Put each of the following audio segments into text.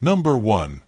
Number 1.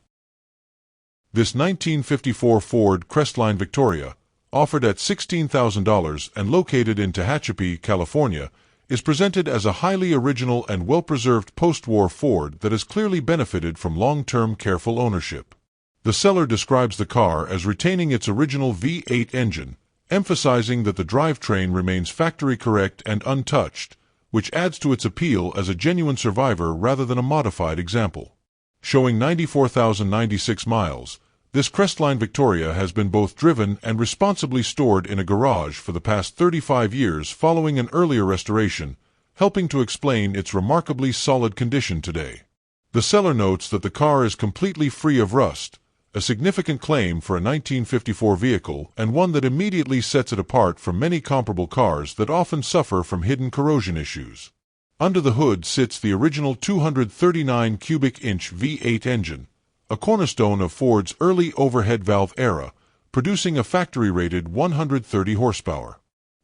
This 1954 Ford Crestline Victoria, offered at $16,000 and located in Tehachapi, California, is presented as a highly original and well-preserved post-war Ford that has clearly benefited from long-term careful ownership. The seller describes the car as retaining its original V8 engine, emphasizing that the drivetrain remains factory-correct and untouched, which adds to its appeal as a genuine survivor rather than a modified example. Showing 94,096 miles, this Crestline Victoria has been both driven and responsibly stored in a garage for the past 35 years following an earlier restoration, helping to explain its remarkably solid condition today. The seller notes that the car is completely free of rust, a significant claim for a 1954 vehicle and one that immediately sets it apart from many comparable cars that often suffer from hidden corrosion issues. Under the hood sits the original 239 cubic inch V8 engine, a cornerstone of Ford's early overhead valve era, producing a factory-rated 130 horsepower.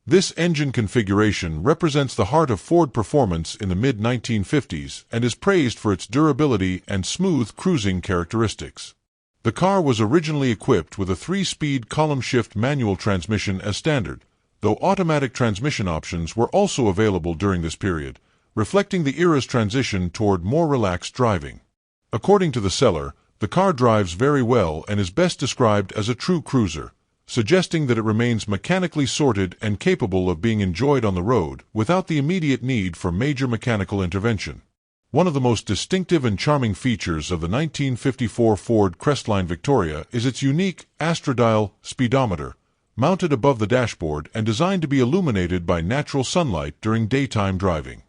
This engine configuration represents the heart of Ford performance in the mid-1950s and is praised for its durability and smooth cruising characteristics. The car was originally equipped with a 3-speed column-shift manual transmission as standard, though automatic transmission options were also available during this period, reflecting the era's transition toward more relaxed driving. According to the seller, the car drives very well and is best described as a true cruiser, suggesting that it remains mechanically sorted and capable of being enjoyed on the road without the immediate need for major mechanical intervention. One of the most distinctive and charming features of the 1954 Ford Crestline Victoria is its unique astrodial speedometer, mounted above the dashboard and designed to be illuminated by natural sunlight during daytime driving.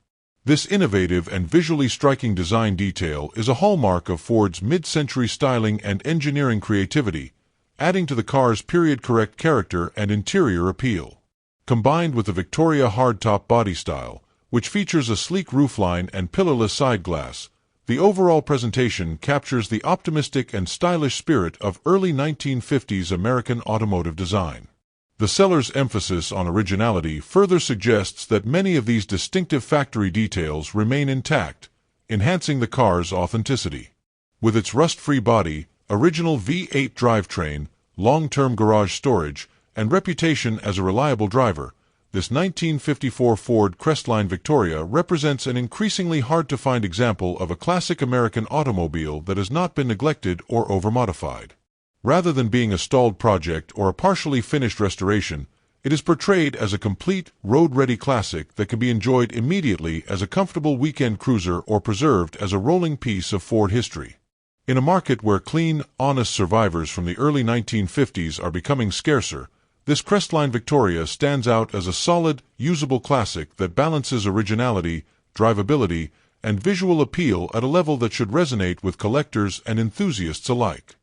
This innovative and visually striking design detail is a hallmark of Ford's mid-century styling and engineering creativity, adding to the car's period-correct character and interior appeal. Combined with the Victoria hardtop body style, which features a sleek roofline and pillarless side glass, the overall presentation captures the optimistic and stylish spirit of early 1950s American automotive design. The seller's emphasis on originality further suggests that many of these distinctive factory details remain intact, enhancing the car's authenticity. With its rust-free body, original V8 drivetrain, long-term garage storage, and reputation as a reliable driver, this 1954 Ford Crestline Victoria represents an increasingly hard-to-find example of a classic American automobile that has not been neglected or overmodified. Rather than being a stalled project or a partially finished restoration, it is portrayed as a complete, road-ready classic that can be enjoyed immediately as a comfortable weekend cruiser or preserved as a rolling piece of Ford history. In a market where clean, honest survivors from the early 1950s are becoming scarcer, this Crestline Victoria stands out as a solid, usable classic that balances originality, drivability, and visual appeal at a level that should resonate with collectors and enthusiasts alike.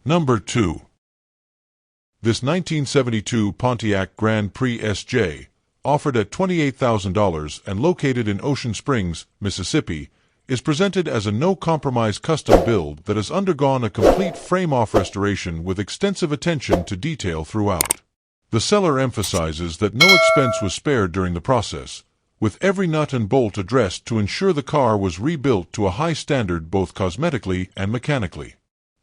Number 2. This 1972 Pontiac Grand Prix SJ, offered at $28,000 and located in Ocean Springs, Mississippi, is presented as a no-compromise custom build that has undergone a complete frame-off restoration with extensive attention to detail throughout. The seller emphasizes that no expense was spared during the process, with every nut and bolt addressed to ensure the car was rebuilt to a high standard both cosmetically and mechanically.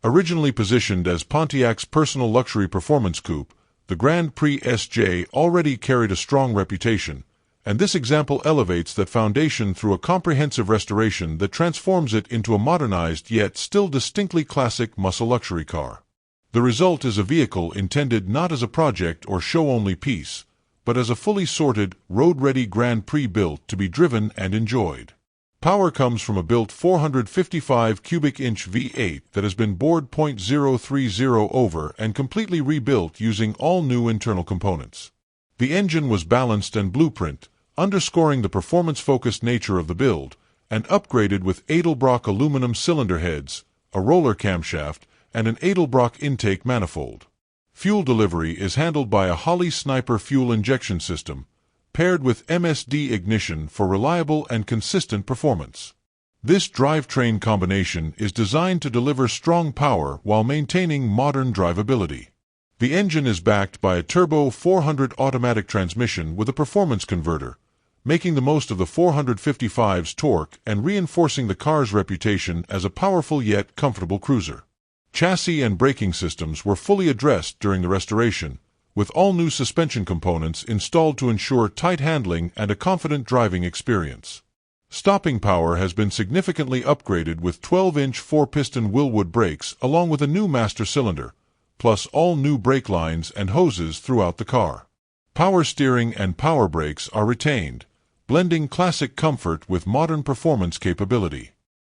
Originally positioned as Pontiac's personal luxury performance coupe, the Grand Prix SJ already carried a strong reputation, and this example elevates that foundation through a comprehensive restoration that transforms it into a modernized yet still distinctly classic muscle luxury car. The result is a vehicle intended not as a project or show-only piece, but as a fully sorted, road-ready Grand Prix built to be driven and enjoyed. Power comes from a built 455 cubic inch V8 that has been bored .030 over and completely rebuilt using all new internal components. The engine was balanced and blueprint, underscoring the performance-focused nature of the build, and upgraded with Edelbrock aluminum cylinder heads, a roller camshaft, and an Edelbrock intake manifold. Fuel delivery is handled by a Holley Sniper fuel injection system, paired with MSD ignition for reliable and consistent performance. This drivetrain combination is designed to deliver strong power while maintaining modern drivability. The engine is backed by a turbo 400 automatic transmission with a performance converter, making the most of the 455's torque and reinforcing the car's reputation as a powerful yet comfortable cruiser. Chassis and braking systems were fully addressed during the restoration, with all new suspension components installed to ensure tight handling and a confident driving experience. Stopping power has been significantly upgraded with 12-inch 4-piston Willwood brakes along with a new master cylinder, plus all new brake lines and hoses throughout the car. Power steering and power brakes are retained, blending classic comfort with modern performance capability.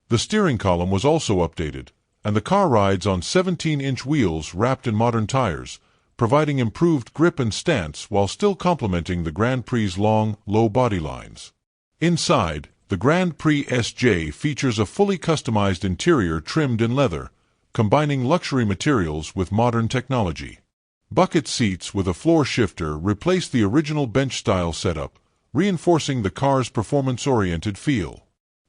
The steering column was also updated, and the car rides on 17-inch wheels wrapped in modern tires, providing improved grip and stance while still complementing the Grand Prix's long, low body lines. Inside, the Grand Prix SJ features a fully customized interior trimmed in leather, combining luxury materials with modern technology. Bucket seats with a floor shifter replace the original bench-style setup, reinforcing the car's performance-oriented feel.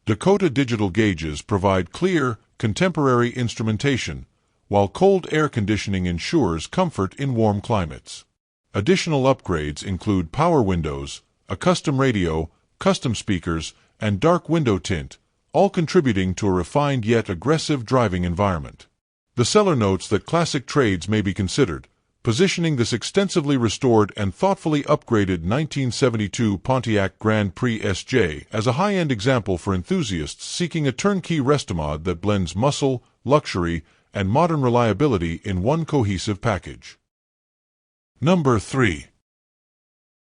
Dakota digital gauges provide clear, contemporary instrumentation, while cold air conditioning ensures comfort in warm climates. Additional upgrades include power windows, a custom radio, custom speakers, and dark window tint, all contributing to a refined yet aggressive driving environment. The seller notes that classic trades may be considered, positioning this extensively restored and thoughtfully upgraded 1972 Pontiac Grand Prix SJ as a high-end example for enthusiasts seeking a turnkey restomod that blends muscle, luxury, and modern reliability in one cohesive package. Number 3.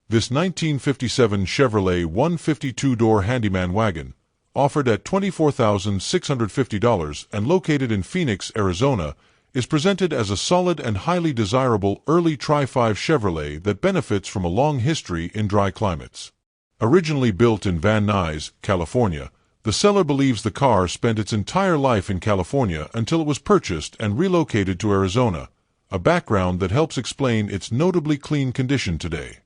This 1957 Chevrolet 152-door Handyman wagon, offered at $24,650 and located in Phoenix, Arizona, is presented as a solid and highly desirable early Tri-5 Chevrolet that benefits from a long history in dry climates. Originally built in Van Nuys, California, the seller believes the car spent its entire life in California until it was purchased and relocated to Arizona, a background that helps explain its notably clean condition today.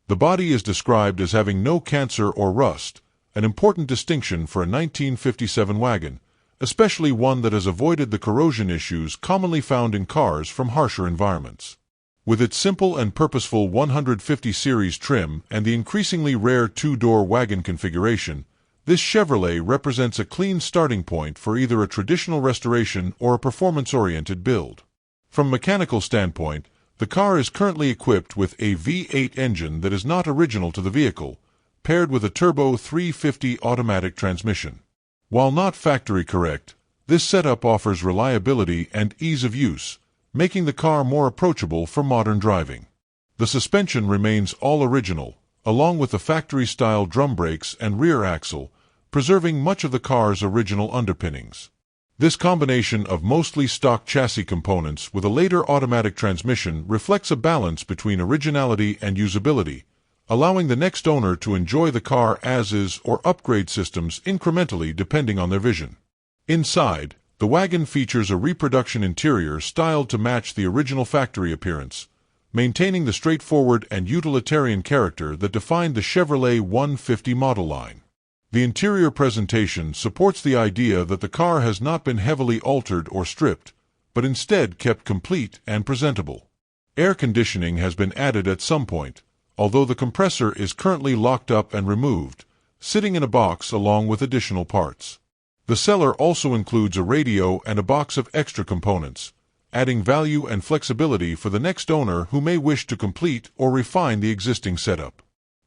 The body is described as having no cancer or rust, an important distinction for a 1957 wagon, especially one that has avoided the corrosion issues commonly found in cars from harsher environments. With its simple and purposeful 150 series trim and the increasingly rare two-door wagon configuration, this Chevrolet represents a clean starting point for either a traditional restoration or a performance-oriented build. From a mechanical standpoint, the car is currently equipped with a V8 engine that is not original to the vehicle, paired with a turbo 350 automatic transmission. While not factory correct, this setup offers reliability and ease of use, making the car more approachable for modern driving. The suspension remains all original, along with the factory-style drum brakes and rear axle, preserving much of the car's original underpinnings. This combination of mostly stock chassis components with a later automatic transmission reflects a balance between originality and usability, allowing the next owner to enjoy the car as is or upgrade systems incrementally depending on their vision. Inside, the wagon features a reproduction interior styled to match the original factory appearance, maintaining the straightforward and utilitarian character that defined the Chevrolet 150 model line. The interior presentation supports the idea that the car has not been heavily altered or stripped, but instead kept complete and presentable. Air conditioning has been added at some point, although the compressor is currently locked up and removed, sitting in a box along with additional parts. The seller also includes a radio and a box of extra components, adding value and flexibility for the next owner who may wish to complete or refine the existing setup.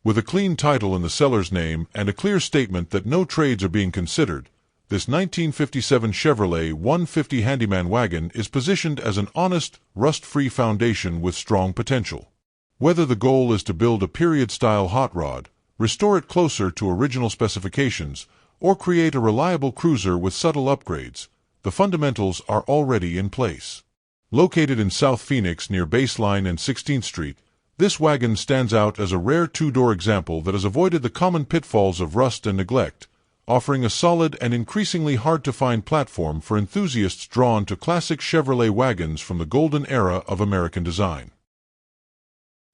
With a clean title in the seller's name and a clear statement that no trades are being considered, this 1957 Chevrolet 150 Handyman wagon is positioned as an honest, rust-free foundation with strong potential. Whether the goal is to build a period-style hot rod, restore it closer to original specifications, or create a reliable cruiser with subtle upgrades, the fundamentals are already in place. Located in South Phoenix near Baseline and 16th Street, this wagon stands out as a rare two-door example that has avoided the common pitfalls of rust and neglect, offering a solid and increasingly hard-to-find platform for enthusiasts drawn to classic Chevrolet wagons from the golden era of American design.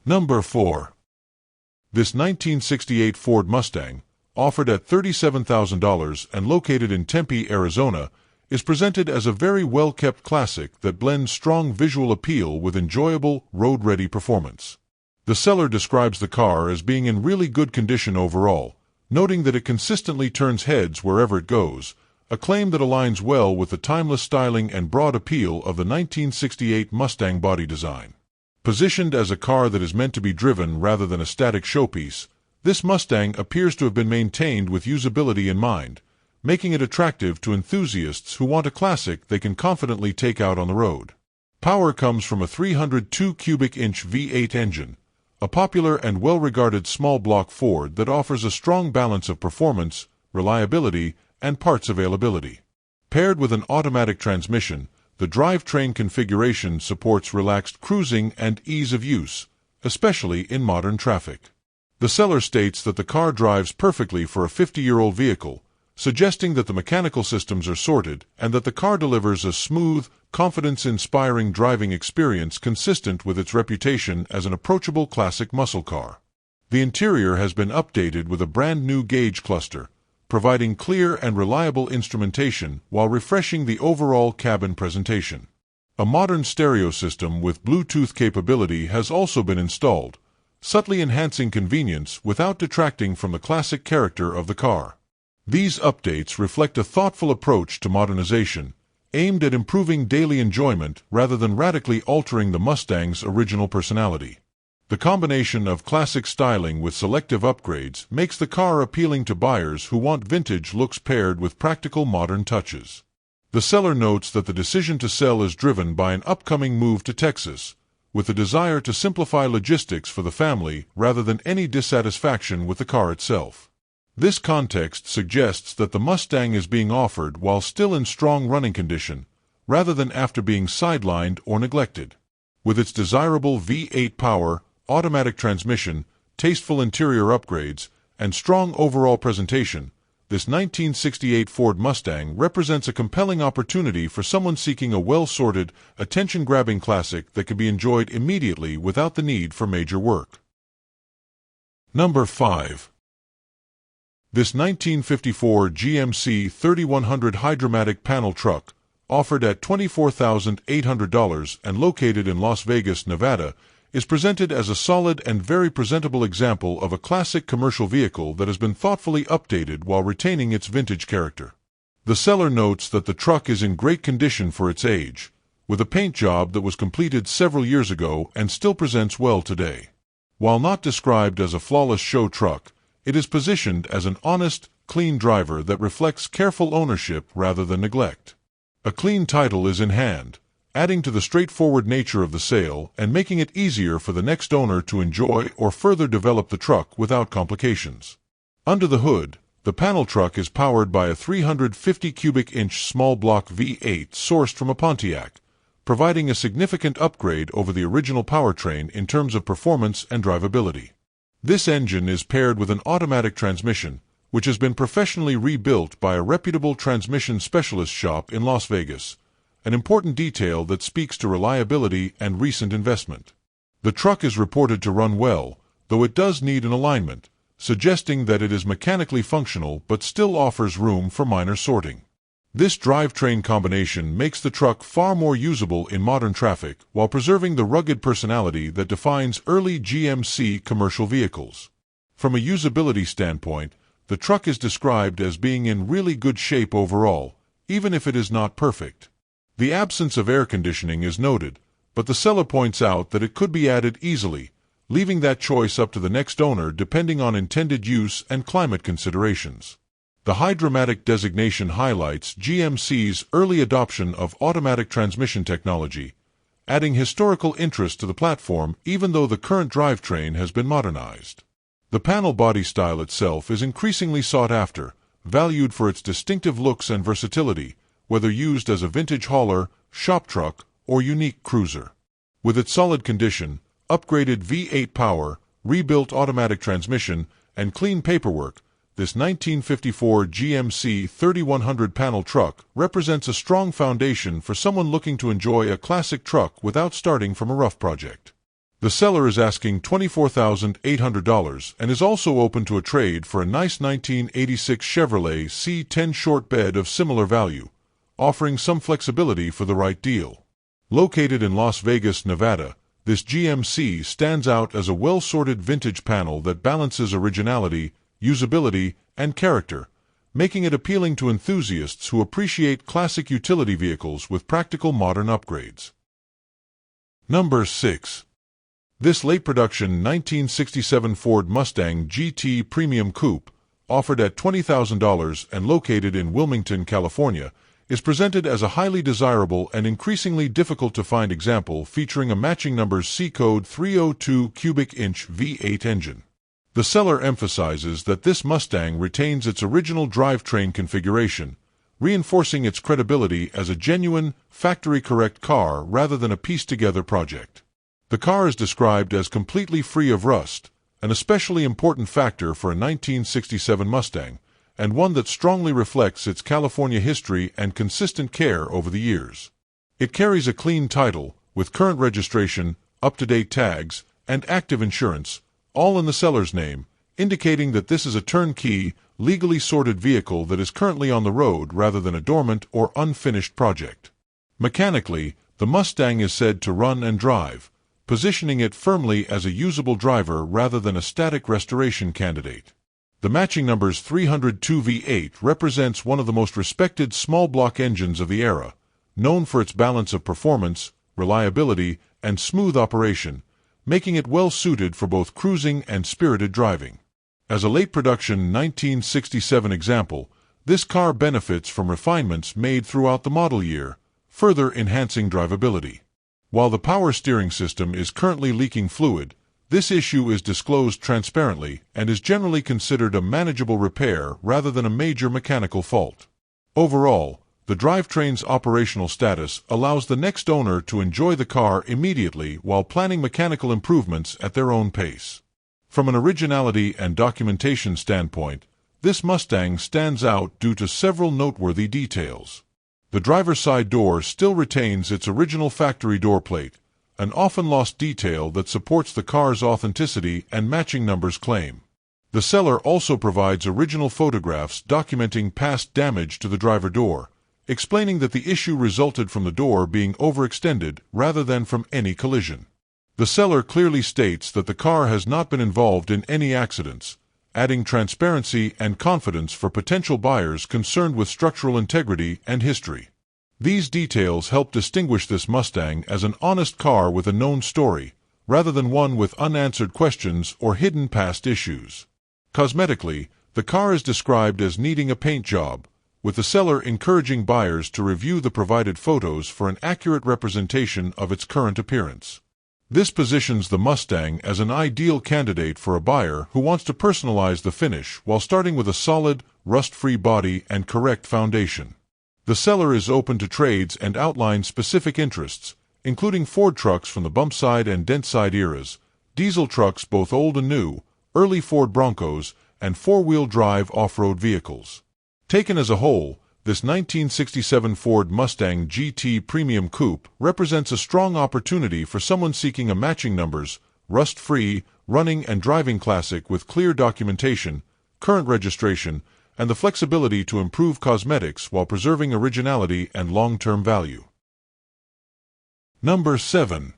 Number 4. This 1968 Ford Mustang, offered at $37,000 and located in Tempe, Arizona, is presented as a very well-kept classic that blends strong visual appeal with enjoyable, road-ready performance. The seller describes the car as being in really good condition overall, noting that it consistently turns heads wherever it goes, a claim that aligns well with the timeless styling and broad appeal of the 1968 Mustang body design. Positioned as a car that is meant to be driven rather than a static showpiece, this Mustang appears to have been maintained with usability in mind, making it attractive to enthusiasts who want a classic they can confidently take out on the road. Power comes from a 302 cubic inch V8 engine, a popular and well-regarded small-block Ford that offers a strong balance of performance, reliability, and parts availability. Paired with an automatic transmission, the drivetrain configuration supports relaxed cruising and ease of use, especially in modern traffic. The seller states that the car drives perfectly for a 50-year-old vehicle, suggesting that the mechanical systems are sorted and that the car delivers a smooth, confidence-inspiring driving experience consistent with its reputation as an approachable classic muscle car. The interior has been updated with a brand-new gauge cluster, providing clear and reliable instrumentation while refreshing the overall cabin presentation. A modern stereo system with Bluetooth capability has also been installed, subtly enhancing convenience without detracting from the classic character of the car. These updates reflect a thoughtful approach to modernization, aimed at improving daily enjoyment rather than radically altering the Mustang's original personality. The combination of classic styling with selective upgrades makes the car appealing to buyers who want vintage looks paired with practical modern touches. The seller notes that the decision to sell is driven by an upcoming move to Texas, with a desire to simplify logistics for the family rather than any dissatisfaction with the car itself. This context suggests that the Mustang is being offered while still in strong running condition, rather than after being sidelined or neglected. With its desirable V8 power, automatic transmission, tasteful interior upgrades, and strong overall presentation, this 1968 Ford Mustang represents a compelling opportunity for someone seeking a well-sorted, attention-grabbing classic that can be enjoyed immediately without the need for major work. Number 5. This 1954 GMC 3100 Hydromatic panel truck, offered at $24,800 and located in Las Vegas, Nevada, is presented as a solid and very presentable example of a classic commercial vehicle that has been thoughtfully updated while retaining its vintage character. The seller notes that the truck is in great condition for its age, with a paint job that was completed several years ago and still presents well today. While not described as a flawless show truck, it is positioned as an honest, clean driver that reflects careful ownership rather than neglect. A clean title is in hand, adding to the straightforward nature of the sale and making it easier for the next owner to enjoy or further develop the truck without complications. Under the hood, the panel truck is powered by a 350 cubic inch small block V8 sourced from a Pontiac, providing a significant upgrade over the original powertrain in terms of performance and drivability. This engine is paired with an automatic transmission, which has been professionally rebuilt by a reputable transmission specialist shop in Las Vegas, an important detail that speaks to reliability and recent investment. The truck is reported to run well, though it does need an alignment, suggesting that it is mechanically functional but still offers room for minor sorting. This drivetrain combination makes the truck far more usable in modern traffic while preserving the rugged personality that defines early GMC commercial vehicles. From a usability standpoint, the truck is described as being in really good shape overall, even if it is not perfect. The absence of air conditioning is noted, but the seller points out that it could be added easily, leaving that choice up to the next owner depending on intended use and climate considerations. The Hydromatic designation highlights GMC's early adoption of automatic transmission technology, adding historical interest to the platform even though the current drivetrain has been modernized. The panel body style itself is increasingly sought after, valued for its distinctive looks and versatility, whether used as a vintage hauler, shop truck, or unique cruiser. With its solid condition, upgraded V8 power, rebuilt automatic transmission, and clean paperwork, this 1954 GMC 3100 panel truck represents a strong foundation for someone looking to enjoy a classic truck without starting from a rough project. The seller is asking $24,800 and is also open to a trade for a nice 1986 Chevrolet C10 short bed of similar value, offering some flexibility for the right deal. Located in Las Vegas, Nevada, this GMC stands out as a well-sorted vintage panel that balances originality, usability, and character, making it appealing to enthusiasts who appreciate classic utility vehicles with practical modern upgrades. Number 6. This late-production 1967 Ford Mustang GT Premium Coupe, offered at $20,000 and located in Wilmington, California, is presented as a highly desirable and increasingly difficult-to-find example featuring a matching numbers C code 302 cubic inch V8 engine. The seller emphasizes that this Mustang retains its original drivetrain configuration, reinforcing its credibility as a genuine, factory-correct car rather than a pieced-together project. The car is described as completely free of rust, an especially important factor for a 1967 Mustang, and one that strongly reflects its California history and consistent care over the years. It carries a clean title, with current registration, up-to-date tags, and active insurance, all in the seller's name, indicating that this is a turnkey, legally sorted vehicle that is currently on the road rather than a dormant or unfinished project. Mechanically, the Mustang is said to run and drive, positioning it firmly as a usable driver rather than a static restoration candidate. The matching numbers 302 V8 represents one of the most respected small-block engines of the era, known for its balance of performance, reliability, and smooth operation, making it well-suited for both cruising and spirited driving. As a late-production 1967 example, this car benefits from refinements made throughout the model year, further enhancing drivability. While the power steering system is currently leaking fluid, this issue is disclosed transparently and is generally considered a manageable repair rather than a major mechanical fault. Overall, the drivetrain's operational status allows the next owner to enjoy the car immediately while planning mechanical improvements at their own pace. From an originality and documentation standpoint, this Mustang stands out due to several noteworthy details. The driver's side door still retains its original factory door plate, an often lost detail that supports the car's authenticity and matching numbers claim. The seller also provides original photographs documenting past damage to the driver door, explaining that the issue resulted from the door being overextended rather than from any collision. The seller clearly states that the car has not been involved in any accidents, adding transparency and confidence for potential buyers concerned with structural integrity and history. These details help distinguish this Mustang as an honest car with a known story, rather than one with unanswered questions or hidden past issues. Cosmetically, the car is described as needing a paint job, with the seller encouraging buyers to review the provided photos for an accurate representation of its current appearance. This positions the Mustang as an ideal candidate for a buyer who wants to personalize the finish while starting with a solid, rust-free body and correct foundation. The seller is open to trades and outlines specific interests, including Ford trucks from the bump-side and dent-side eras, diesel trucks both old and new, early Ford Broncos, and four-wheel drive off-road vehicles. Taken as a whole, this 1967 Ford Mustang GT Premium Coupe represents a strong opportunity for someone seeking a matching numbers, rust-free, running and driving classic with clear documentation, current registration, and the flexibility to improve cosmetics while preserving originality and long-term value. Number 7.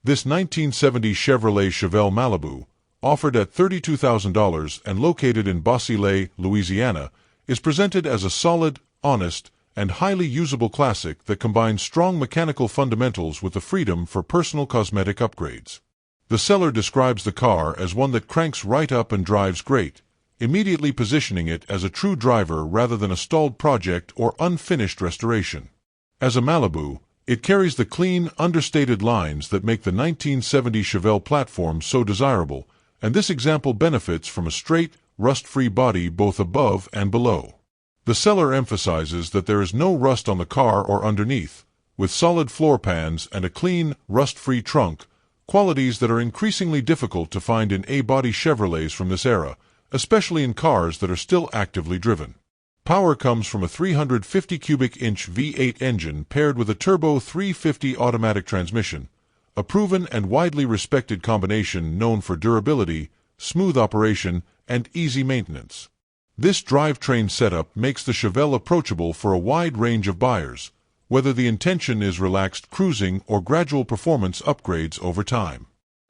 This 1970 Chevrolet Chevelle Malibu, offered at $32,000 and located in Bossy Lake, Louisiana, is presented as a solid, honest, and highly usable classic that combines strong mechanical fundamentals with the freedom for personal cosmetic upgrades. The seller describes the car as one that cranks right up and drives great, immediately positioning it as a true driver rather than a stalled project or unfinished restoration. As a Malibu, it carries the clean, understated lines that make the 1970 Chevelle platform so desirable, and this example benefits from a straight, rust-free body both above and below. The seller emphasizes that there is no rust on the car or underneath, with solid floor pans and a clean, rust-free trunk, qualities that are increasingly difficult to find in A-body Chevrolets from this era, especially in cars that are still actively driven. Power comes from a 350 cubic inch V8 engine paired with a turbo 350 automatic transmission, a proven and widely respected combination known for durability, smooth operation, and easy maintenance. This drivetrain setup makes the Chevelle approachable for a wide range of buyers, whether the intention is relaxed cruising or gradual performance upgrades over time.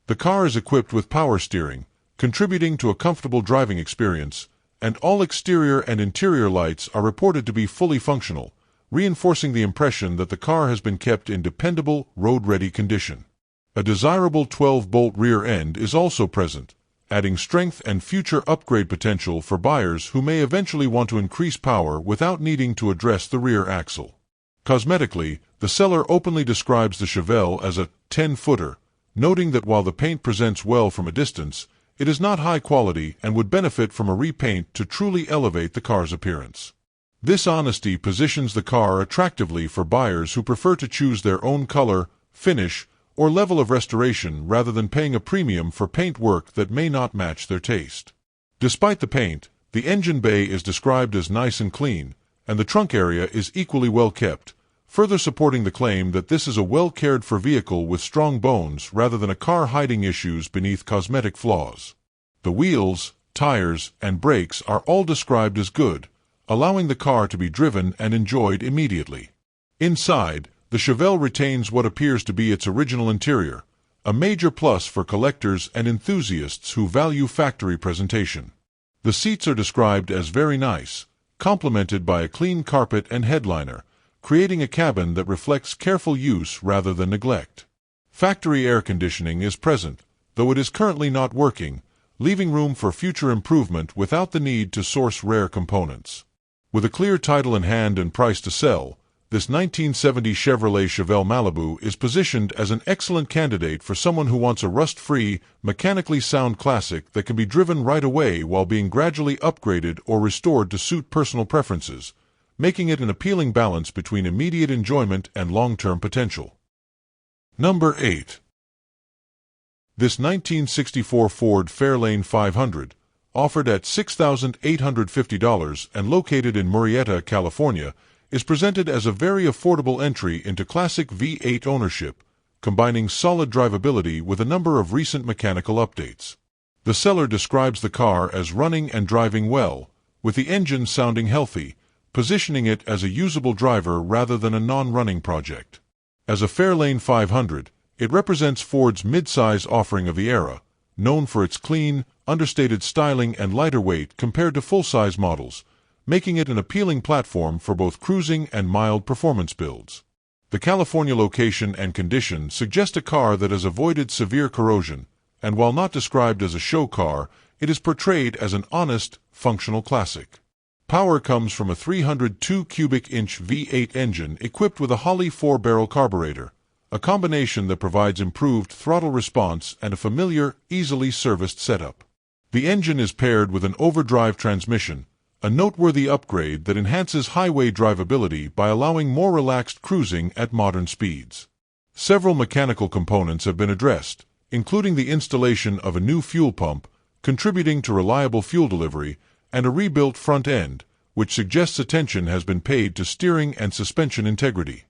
The car is equipped with power steering, contributing to a comfortable driving experience, and all exterior and interior lights are reported to be fully functional, reinforcing the impression that the car has been kept in dependable, road-ready condition. A desirable 12-bolt rear end is also present, adding strength and future upgrade potential for buyers who may eventually want to increase power without needing to address the rear axle. Cosmetically, the seller openly describes the Chevelle as a 10-footer, noting that while the paint presents well from a distance, it is not high quality and would benefit from a repaint to truly elevate the car's appearance. This honesty positions the car attractively for buyers who prefer to choose their own color, finish, or level of restoration rather than paying a premium for paint work that may not match their taste. Despite the paint, the engine bay is described as nice and clean, and the trunk area is equally well kept, further supporting the claim that this is a well-cared-for vehicle with strong bones rather than a car hiding issues beneath cosmetic flaws. The wheels, tires, and brakes are all described as good, allowing the car to be driven and enjoyed immediately. Inside, the Chevelle retains what appears to be its original interior, a major plus for collectors and enthusiasts who value factory presentation. The seats are described as very nice, complemented by a clean carpet and headliner, creating a cabin that reflects careful use rather than neglect. Factory air conditioning is present, though it is currently not working, leaving room for future improvement without the need to source rare components. With a clear title in hand and price to sell, this 1970 Chevrolet Chevelle Malibu is positioned as an excellent candidate for someone who wants a rust-free, mechanically sound classic that can be driven right away while being gradually upgraded or restored to suit personal preferences, making it an appealing balance between immediate enjoyment and long-term potential. Number 8. This 1964 Ford Fairlane 500, offered at $6,850 and located in Murrieta, California, is presented as a very affordable entry into classic V8 ownership, combining solid drivability with a number of recent mechanical updates. The seller describes the car as running and driving well, with the engine sounding healthy, positioning it as a usable driver rather than a non-running project. As a Fairlane 500, it represents Ford's mid-size offering of the era, known for its clean, understated styling and lighter weight compared to full-size models, making it an appealing platform for both cruising and mild performance builds. The California location and condition suggest a car that has avoided severe corrosion, and while not described as a show car, it is portrayed as an honest, functional classic. Power comes from a 302 cubic inch V8 engine equipped with a Holley 4-barrel carburetor, a combination that provides improved throttle response and a familiar, easily serviced setup. The engine is paired with an overdrive transmission, a noteworthy upgrade that enhances highway drivability by allowing more relaxed cruising at modern speeds. Several mechanical components have been addressed, including the installation of a new fuel pump, contributing to reliable fuel delivery, and a rebuilt front end, which suggests attention has been paid to steering and suspension integrity.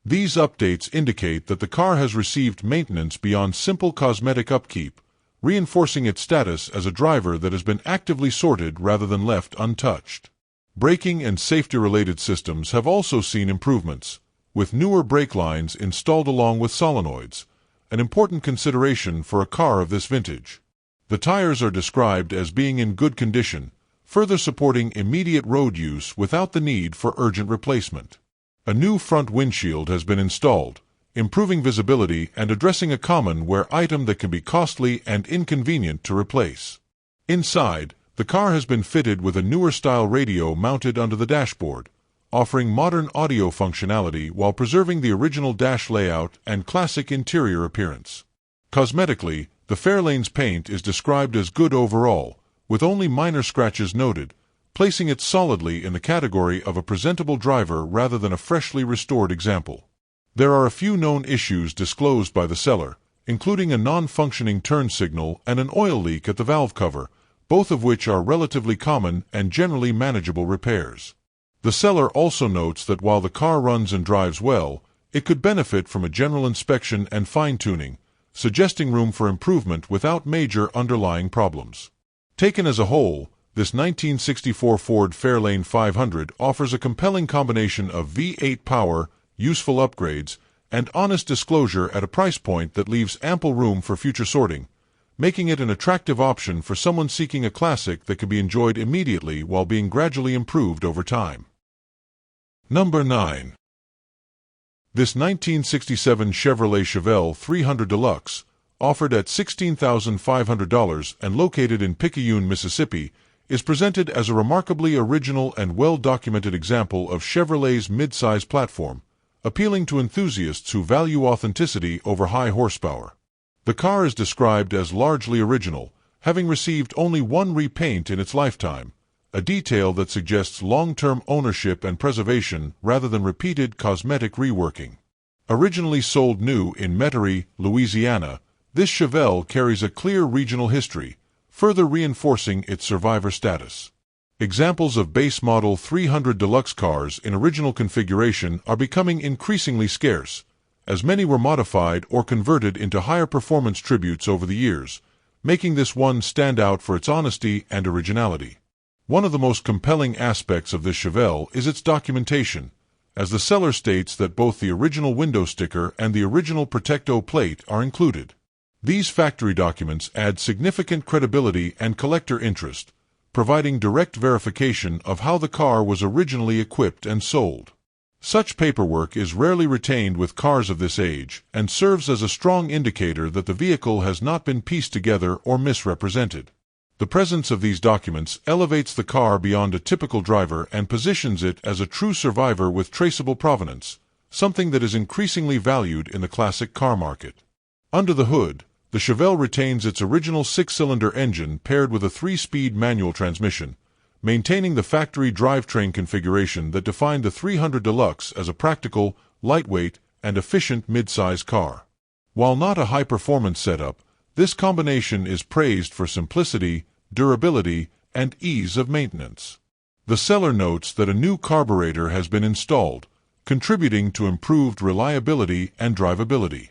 These updates indicate that the car has received maintenance beyond simple cosmetic upkeep, reinforcing its status as a driver that has been actively sorted rather than left untouched. Braking and safety-related systems have also seen improvements, with newer brake lines installed along with solenoids, an important consideration for a car of this vintage. The tires are described as being in good condition, further supporting immediate road use without the need for urgent replacement. A new front windshield has been installed, improving visibility and addressing a common wear item that can be costly and inconvenient to replace. Inside, the car has been fitted with a newer style radio mounted under the dashboard, offering modern audio functionality while preserving the original dash layout and classic interior appearance. Cosmetically, the Fairlane's paint is described as good overall, with only minor scratches noted, placing it solidly in the category of a presentable driver rather than a freshly restored example. There are a few known issues disclosed by the seller, including a non-functioning turn signal and an oil leak at the valve cover, both of which are relatively common and generally manageable repairs. The seller also notes that while the car runs and drives well, it could benefit from a general inspection and fine-tuning, suggesting room for improvement without major underlying problems. Taken as a whole, this 1964 Ford Fairlane 500 offers a compelling combination of V8 power, useful upgrades, and honest disclosure at a price point that leaves ample room for future sorting, making it an attractive option for someone seeking a classic that can be enjoyed immediately while being gradually improved over time. Number 9. This 1967 Chevrolet Chevelle 300 Deluxe, offered at $16,500 and located in Picayune, Mississippi, is presented as a remarkably original and well-documented example of Chevrolet's mid-size platform, appealing to enthusiasts who value authenticity over high horsepower. The car is described as largely original, having received only one repaint in its lifetime, a detail that suggests long-term ownership and preservation rather than repeated cosmetic reworking. Originally sold new in Metairie, Louisiana, this Chevelle carries a clear regional history, further reinforcing its survivor status. Examples of base model 300 Deluxe cars in original configuration are becoming increasingly scarce, as many were modified or converted into higher performance tributes over the years, making this one stand out for its honesty and originality. One of the most compelling aspects of this Chevelle is its documentation, as the seller states that both the original window sticker and the original Protecto plate are included. These factory documents add significant credibility and collector interest, providing direct verification of how the car was originally equipped and sold. Such paperwork is rarely retained with cars of this age and serves as a strong indicator that the vehicle has not been pieced together or misrepresented. The presence of these documents elevates the car beyond a typical driver and positions it as a true survivor with traceable provenance, something that is increasingly valued in the classic car market. Under the hood, the Chevelle retains its original 6-cylinder engine paired with a 3-speed manual transmission, maintaining the factory drivetrain configuration that defined the 300 Deluxe as a practical, lightweight, and efficient mid-size car. While not a high-performance setup, this combination is praised for simplicity, durability, and ease of maintenance. The seller notes that a new carburetor has been installed, contributing to improved reliability and drivability.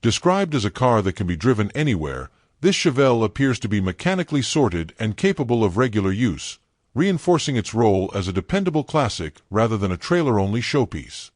Described as a car that can be driven anywhere, this Chevelle appears to be mechanically sorted and capable of regular use, reinforcing its role as a dependable classic rather than a trailer-only showpiece.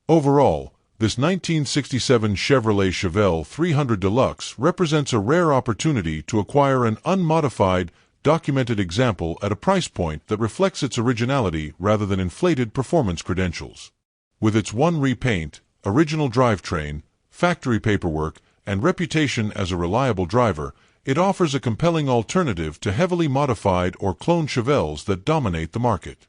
Overall, this 1967 Chevrolet Chevelle 300 Deluxe represents a rare opportunity to acquire an unmodified, documented example at a price point that reflects its originality rather than inflated performance credentials. With its one repaint, original drivetrain, factory paperwork, and reputation as a reliable driver, it offers a compelling alternative to heavily modified or cloned Chevelles that dominate the market.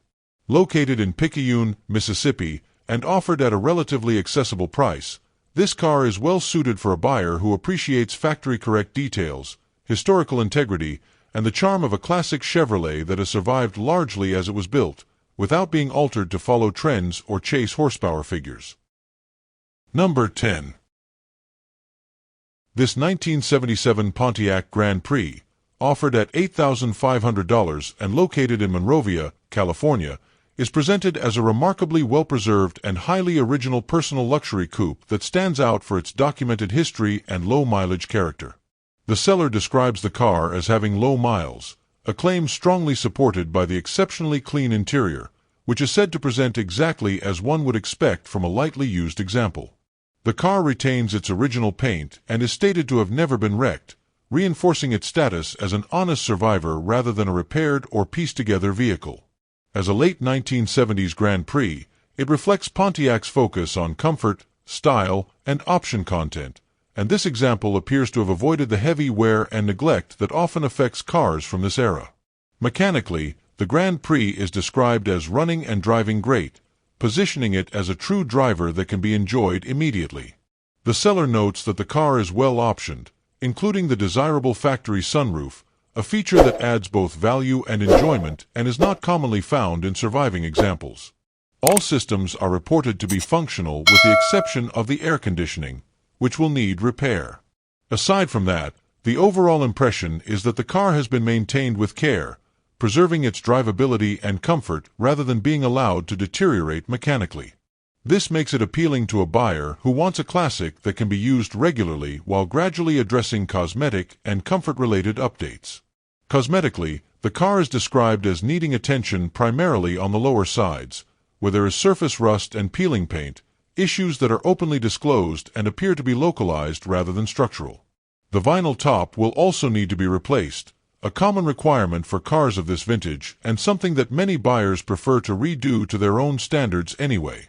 Located in Picayune, Mississippi, and offered at a relatively accessible price, this car is well suited for a buyer who appreciates factory-correct details, historical integrity, and the charm of a classic Chevrolet that has survived largely as it was built, without being altered to follow trends or chase horsepower figures. Number 10. This 1977 Pontiac Grand Prix, offered at $8,500 and located in Monrovia, California, is presented as a remarkably well-preserved and highly original personal luxury coupe that stands out for its documented history and low-mileage character. The seller describes the car as having low miles, a claim strongly supported by the exceptionally clean interior, which is said to present exactly as one would expect from a lightly used example. The car retains its original paint and is stated to have never been wrecked, reinforcing its status as an honest survivor rather than a repaired or pieced-together vehicle. As a late 1970s Grand Prix, it reflects Pontiac's focus on comfort, style, and option content, and this example appears to have avoided the heavy wear and neglect that often affects cars from this era. Mechanically, the Grand Prix is described as running and driving great, positioning it as a true driver that can be enjoyed immediately. The seller notes that the car is well optioned, including the desirable factory sunroof, a feature that adds both value and enjoyment and is not commonly found in surviving examples. All systems are reported to be functional with the exception of the air conditioning, which will need repair. Aside from that, the overall impression is that the car has been maintained with care, preserving its drivability and comfort rather than being allowed to deteriorate mechanically. This makes it appealing to a buyer who wants a classic that can be used regularly while gradually addressing cosmetic and comfort-related updates. Cosmetically, the car is described as needing attention primarily on the lower sides, where there is surface rust and peeling paint, issues that are openly disclosed and appear to be localized rather than structural. The vinyl top will also need to be replaced, a common requirement for cars of this vintage and something that many buyers prefer to redo to their own standards anyway.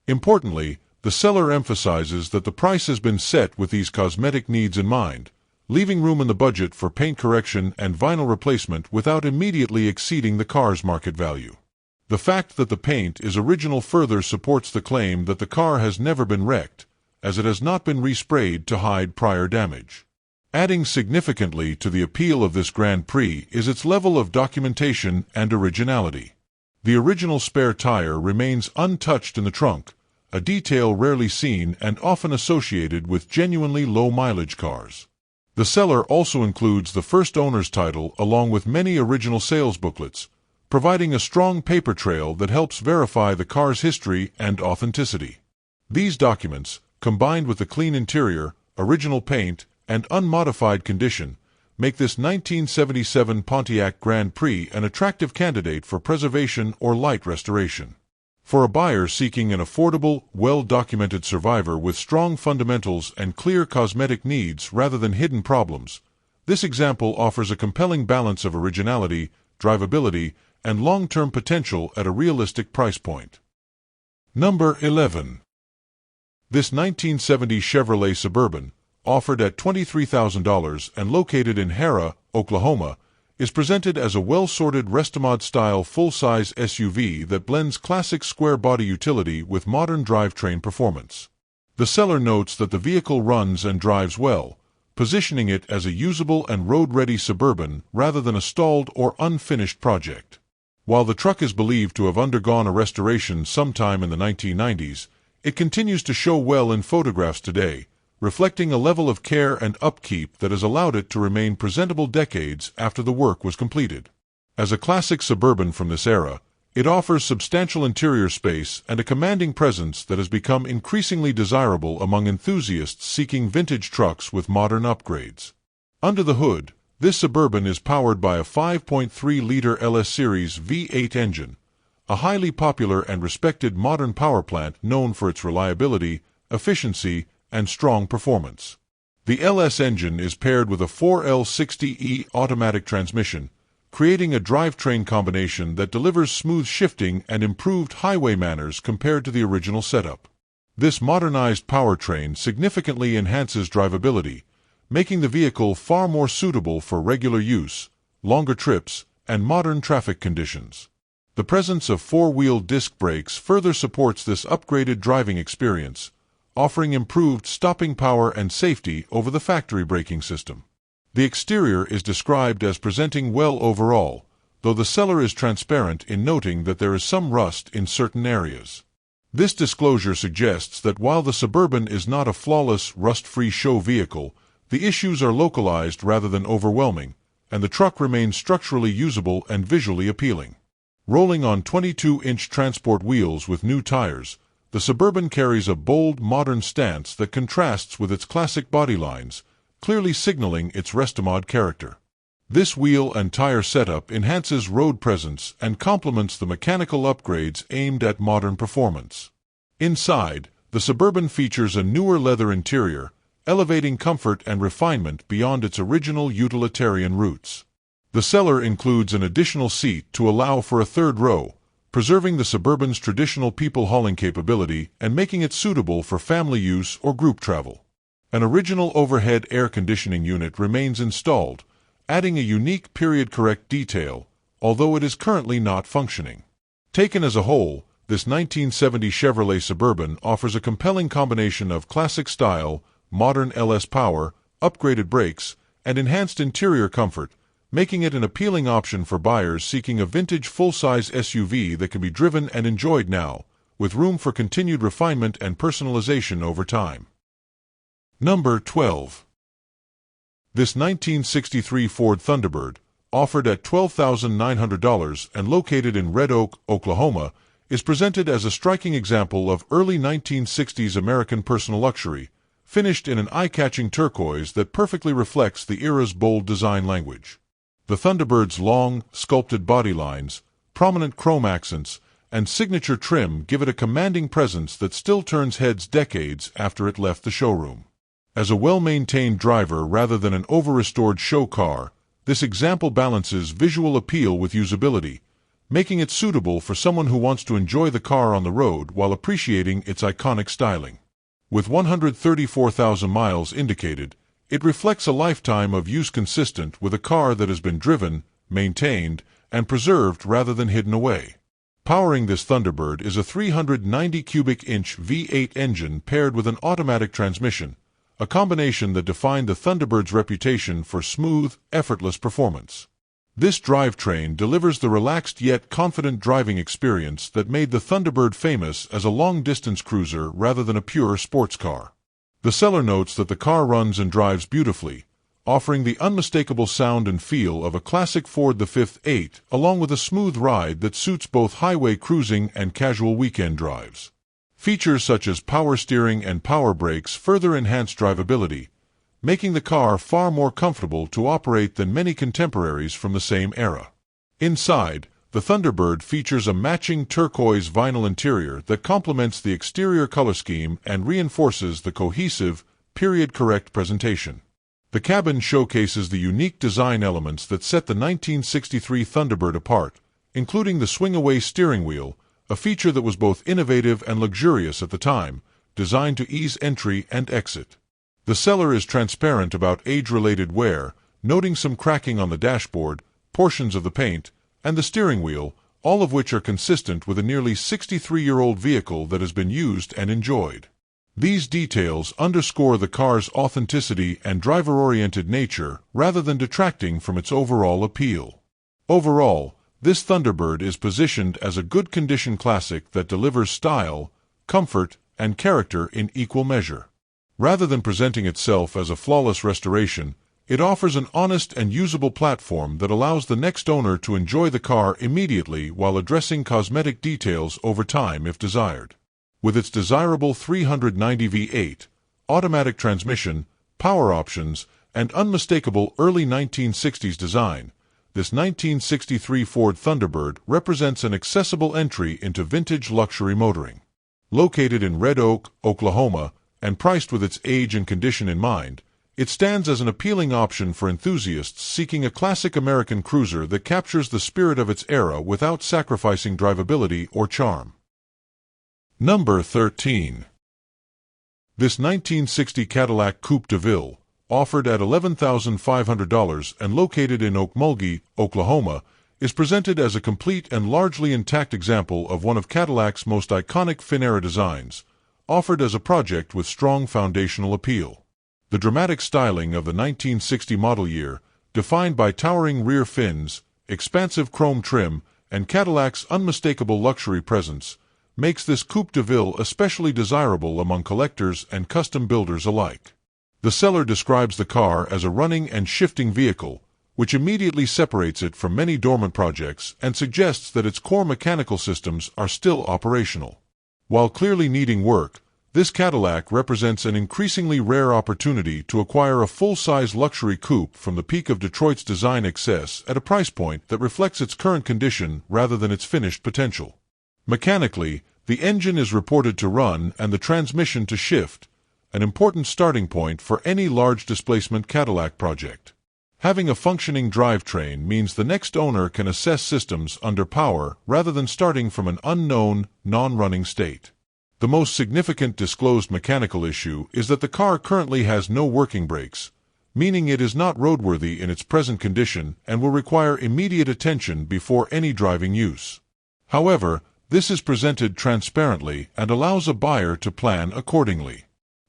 Importantly, the seller emphasizes that the price has been set with these cosmetic needs in mind, leaving room in the budget for paint correction and vinyl replacement without immediately exceeding the car's market value. The fact that the paint is original further supports the claim that the car has never been wrecked, as it has not been resprayed to hide prior damage. Adding significantly to the appeal of this Grand Prix is its level of documentation and originality. The original spare tire remains untouched in the trunk, a detail rarely seen and often associated with genuinely low-mileage cars. The seller also includes the first owner's title along with many original sales booklets, providing a strong paper trail that helps verify the car's history and authenticity. These documents, combined with the clean interior, original paint, and unmodified condition, make this 1977 Pontiac Grand Prix an attractive candidate for preservation or light restoration. For a buyer seeking an affordable, well-documented survivor with strong fundamentals and clear cosmetic needs rather than hidden problems, this example offers a compelling balance of originality, drivability, and long-term potential at a realistic price point. Number 11. This 1970 Chevrolet Suburban, offered at $23,000 and located in Harrah, Oklahoma, is presented as a well-sorted Restomod-style full-size SUV that blends classic square-body utility with modern drivetrain performance. The seller notes that the vehicle runs and drives well, positioning it as a usable and road-ready Suburban rather than a stalled or unfinished project. While the truck is believed to have undergone a restoration sometime in the 1990s, it continues to show well in photographs today, reflecting a level of care and upkeep that has allowed it to remain presentable decades after the work was completed. As a classic Suburban from this era, it offers substantial interior space and a commanding presence that has become increasingly desirable among enthusiasts seeking vintage trucks with modern upgrades. Under the hood, this Suburban is powered by a 5.3-liter LS Series V8 engine, a highly popular and respected modern power plant known for its reliability, efficiency, and strong performance. The LS engine is paired with a 4L60E automatic transmission, creating a drivetrain combination that delivers smooth shifting and improved highway manners compared to the original setup. This modernized powertrain significantly enhances drivability, making the vehicle far more suitable for regular use, longer trips, and modern traffic conditions. The presence of four-wheel disc brakes further supports this upgraded driving experience, offering improved stopping power and safety over the factory braking system. The exterior is described as presenting well overall, though the seller is transparent in noting that there is some rust in certain areas. This disclosure suggests that while the Suburban is not a flawless, rust-free show vehicle, the issues are localized rather than overwhelming, and the truck remains structurally usable and visually appealing. Rolling on 22-inch transport wheels with new tires, the Suburban carries a bold, modern stance that contrasts with its classic body lines, clearly signaling its Restomod character. This wheel and tire setup enhances road presence and complements the mechanical upgrades aimed at modern performance. Inside, the Suburban features a newer leather interior, elevating comfort and refinement beyond its original utilitarian roots. The seller includes an additional seat to allow for a third row, preserving the Suburban's traditional people-hauling capability and making it suitable for family use or group travel. An original overhead air conditioning unit remains installed, adding a unique period-correct detail, although it is currently not functioning. Taken as a whole, this 1970 Chevrolet Suburban offers a compelling combination of classic style, modern LS power, upgraded brakes, and enhanced interior comfort, making it an appealing option for buyers seeking a vintage full-size SUV that can be driven and enjoyed now, with room for continued refinement and personalization over time. Number 12. This 1963 Ford Thunderbird, offered at $12,900 and located in Red Oak, Oklahoma, is presented as a striking example of early 1960s American personal luxury, finished in an eye-catching turquoise that perfectly reflects the era's bold design language. The Thunderbird's long, sculpted body lines, prominent chrome accents, and signature trim give it a commanding presence that still turns heads decades after it left the showroom. As a well-maintained driver rather than an over-restored show car, this example balances visual appeal with usability, making it suitable for someone who wants to enjoy the car on the road while appreciating its iconic styling. With 134,000 miles indicated, it reflects a lifetime of use consistent with a car that has been driven, maintained, and preserved rather than hidden away. Powering this Thunderbird is a 390 cubic inch V8 engine paired with an automatic transmission, a combination that defined the Thunderbird's reputation for smooth, effortless performance. This drivetrain delivers the relaxed yet confident driving experience that made the Thunderbird famous as a long-distance cruiser rather than a pure sports car. The seller notes that the car runs and drives beautifully, offering the unmistakable sound and feel of a classic Ford V8, along with a smooth ride that suits both highway cruising and casual weekend drives. Features such as power steering and power brakes further enhance drivability, making the car far more comfortable to operate than many contemporaries from the same era. Inside, the Thunderbird features a matching turquoise vinyl interior that complements the exterior color scheme and reinforces the cohesive, period-correct presentation. The cabin showcases the unique design elements that set the 1963 Thunderbird apart, including the swing-away steering wheel, a feature that was both innovative and luxurious at the time, designed to ease entry and exit. The seller is transparent about age-related wear, noting some cracking on the dashboard, portions of the paint, and the steering wheel, all of which are consistent with a nearly 63-year-old vehicle that has been used and enjoyed. These details underscore the car's authenticity and driver-oriented nature rather than detracting from its overall appeal. Overall, this Thunderbird is positioned as a good-condition classic that delivers style, comfort, and character in equal measure. Rather than presenting itself as a flawless restoration, it offers an honest and usable platform that allows the next owner to enjoy the car immediately while addressing cosmetic details over time if desired. With its desirable 390 V8, automatic transmission, power options, and unmistakable early 1960s design, this 1963 Ford Thunderbird represents an accessible entry into vintage luxury motoring. Located in Red Oak, Oklahoma, and priced with its age and condition in mind, it stands as an appealing option for enthusiasts seeking a classic American cruiser that captures the spirit of its era without sacrificing drivability or charm. Number 13. This 1960 Cadillac Coupe DeVille, offered at $11,500 and located in Okmulgee, Oklahoma, is presented as a complete and largely intact example of one of Cadillac's most iconic fin-era designs, offered as a project with strong foundational appeal. The dramatic styling of the 1960 model year, defined by towering rear fins, expansive chrome trim, and Cadillac's unmistakable luxury presence, makes this Coupe DeVille especially desirable among collectors and custom builders alike. The seller describes the car as a running and shifting vehicle, which immediately separates it from many dormant projects and suggests that its core mechanical systems are still operational. While clearly needing work, this Cadillac represents an increasingly rare opportunity to acquire a full-size luxury coupe from the peak of Detroit's design excess at a price point that reflects its current condition rather than its finished potential. Mechanically, the engine is reported to run and the transmission to shift, an important starting point for any large displacement Cadillac project. Having a functioning drivetrain means the next owner can assess systems under power rather than starting from an unknown, non-running state. The most significant disclosed mechanical issue is that the car currently has no working brakes, meaning it is not roadworthy in its present condition and will require immediate attention before any driving use. However, this is presented transparently and allows a buyer to plan accordingly.